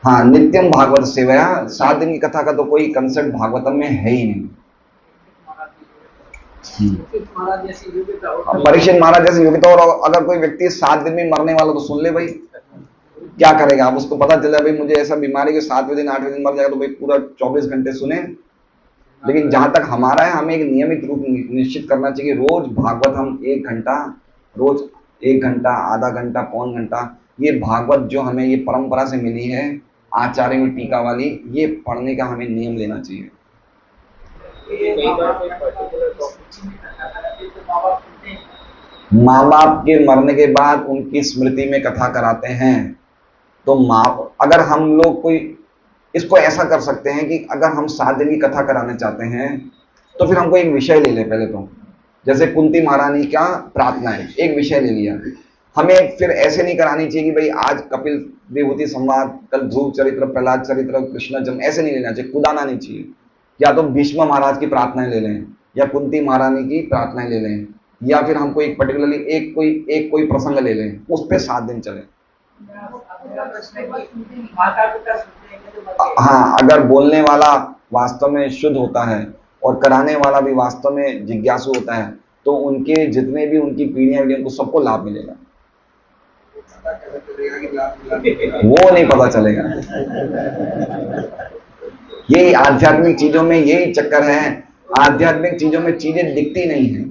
हाँ, नित्यम भागवत सेवया, 7 दिन की कथा का तो कोई कंसेप्ट भागवतम में है ही नहीं। परीक्षित महाराज जैसे योग्यता, और अगर कोई व्यक्ति 7 दिन में मरने वाला तो सुन ले भाई, क्या करेगा। अब उसको पता चला भाई मुझे ऐसा बीमारी के 7वें दिन 8वें दिन मर जाएगा, तो भाई पूरा 24 घंटे सुने। लेकिन जहां तक हमारा है, हमें एक नियमित रूप निश्चित करना चाहिए। रोज भागवत हम 1 घंटा, रोज 1 घंटा, आधा घंटा, पौन घंटा, ये भागवत जो हमें ये परंपरा से मिली है आचार्य में टीका वाली, ये पढ़ने का हमें नियम लेना चाहिए। माँ बाप के मरने के बाद उनकी स्मृति में कथा कराते हैं। तो अगर हम लोग कोई इसको ऐसा कर सकते हैं कि अगर हम 7 दिन की कथा कराना चाहते हैं तो फिर हमको एक विषय ले ले। पहले तो जैसे कुंती महारानी का प्रार्थना है, एक विषय ले लिया। हमें फिर ऐसे नहीं करानी चाहिए कि भाई आज कपिल विभूति संवाद, कल ध्रुव चरित्र, प्रहलाद चरित्र, कृष्ण जन्म, ऐसे नहीं लेना चाहिए, कुदाना नहीं चाहिए। या तो भीष्म महाराज की प्रार्थनाएं ले लें या कुंती महारानी की प्रार्थनाएं ले लें या फिर हमको एक पर्टिकुलरली एक कोई प्रसंग ले लें, उस पे 7 दिन चले। मेरा प्रश्न है कि माता पिता सुनते हैं जो बातें हाँ, अगर बोलने वाला वास्तव में शुद्ध होता है और कराने वाला भी वास्तव में जिज्ञासु होता है, तो उनके जितने भी उनकी पीढ़ियां भी उनको सबको लाभ मिलेगा। वो नहीं पता चलेगा। यही आध्यात्मिक चीजों में यही चक्कर है। आध्यात्मिक चीजों में चीजें दिखती नहीं है।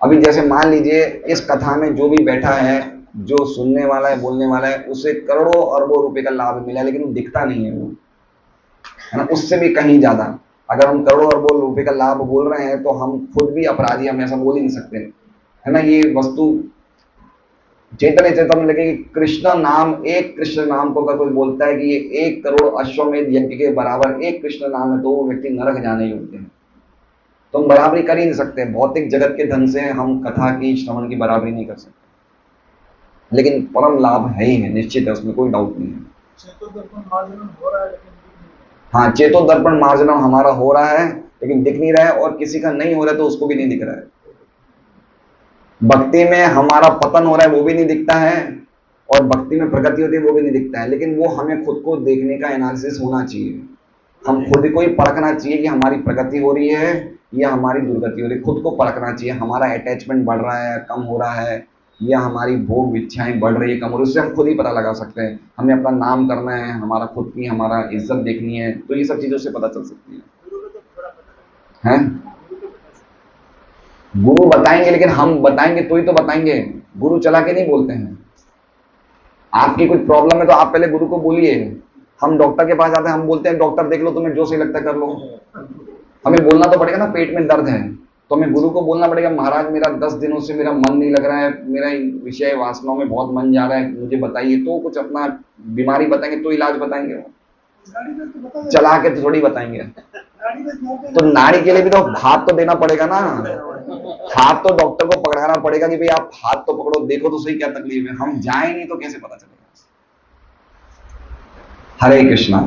अभी जैसे मान लीजिए इस कथा में जो भी बैठा है, जो सुनने वाला है, बोलने वाला है, उसे करोड़ों अरबों रुपए का लाभ मिला, लेकिन वो दिखता नहीं है, वो है ना, उससे भी कहीं ज्यादा। अगर हम करोड़ों अरबों रुपए का लाभ बोल रहे हैं तो हम खुद भी अपराधी, हम ऐसा बोल ही नहीं सकते, है ना। ये वस्तु चैतन्य चेतन लगे कि कृष्ण नाम, एक कृष्ण नाम को अगर कोई बोलता है कि ये 1 करोड़ अश्वमेध यज्ञ के बराबर एक कृष्ण नाम है, तो वो व्यक्ति नरक जाने योग्य है। तो हम बराबरी कर ही नहीं सकते। भौतिक जगत के धन से हम कथा की, श्रवण की बराबरी नहीं कर सकते, लेकिन परम लाभ है ही है, निश्चित है, उसमें कोई डाउट नहीं है। चेतोदर्पण मार्जनम हो रहा है लेकिन दिख नहीं रहा हाँ, चेतो दर्पण मार्जनम हमारा हो रहा है लेकिन दिख नहीं रहा है, और किसी का नहीं हो रहा है तो उसको भी नहीं दिख रहा है। भक्ति में हमारा पतन हो रहा है वो भी नहीं दिखता है, और भक्ति में प्रगति होती है वो भी नहीं दिखता है। लेकिन वो हमें खुद को देखने का एनालिसिस होना चाहिए। हम खुद को ही परखना चाहिए कि हमारी प्रगति हो रही है या हमारी दुर्गति हो रही है। खुद को परखना चाहिए, हमारा अटैचमेंट बढ़ रहा है, कम हो रहा है, या हमारी भोग इच्छाएं बढ़ रही है, कम हो रही है। उससे हम खुद ही पता लगा सकते हैं। हमें अपना नाम करना है, हमारा खुद की हमारा इज्जत देखनी है, तो ये सब चीजों से पता चल सकती है। गुरु को तो थोड़ा पता हैं? गुरु को बता सकते गुरु बताएंगे, लेकिन हम बताएंगे तो ही तो बताएंगे। गुरु चला के नहीं बोलते हैं। आपकी कुछ प्रॉब्लम है तो आप पहले गुरु को बोलिए। हम डॉक्टर के पास जाते हैं, हम बोलते हैं डॉक्टर देख लो, तुम्हें जो सही लगता है कर लो। हमें बोलना तो पड़ेगा ना, पेट में दर्द है तो हमें गुरु को बोलना पड़ेगा, महाराज मेरा 10 दिनों से मेरा मन नहीं लग रहा है, मेरा विषय वासनाओं में बहुत मन जा रहा है, मुझे बताइए। तो कुछ अपना बीमारी बताएंगे तो इलाज बताएंगे। वो नाड़ी में तो बता चला के तो थोड़ी बताएंगे। नाड़ी में मोटे तो नाड़ी के लिए भी तो हाथ तो देना पड़ेगा ना। हाथ तो डॉक्टर को पकड़ाना पड़ेगा कि भाई आप हाथ तो पकड़ो, देखो तो सही क्या तकलीफ है। हम जाए नहीं तो कैसे पता चलेगा। हरे कृष्णा।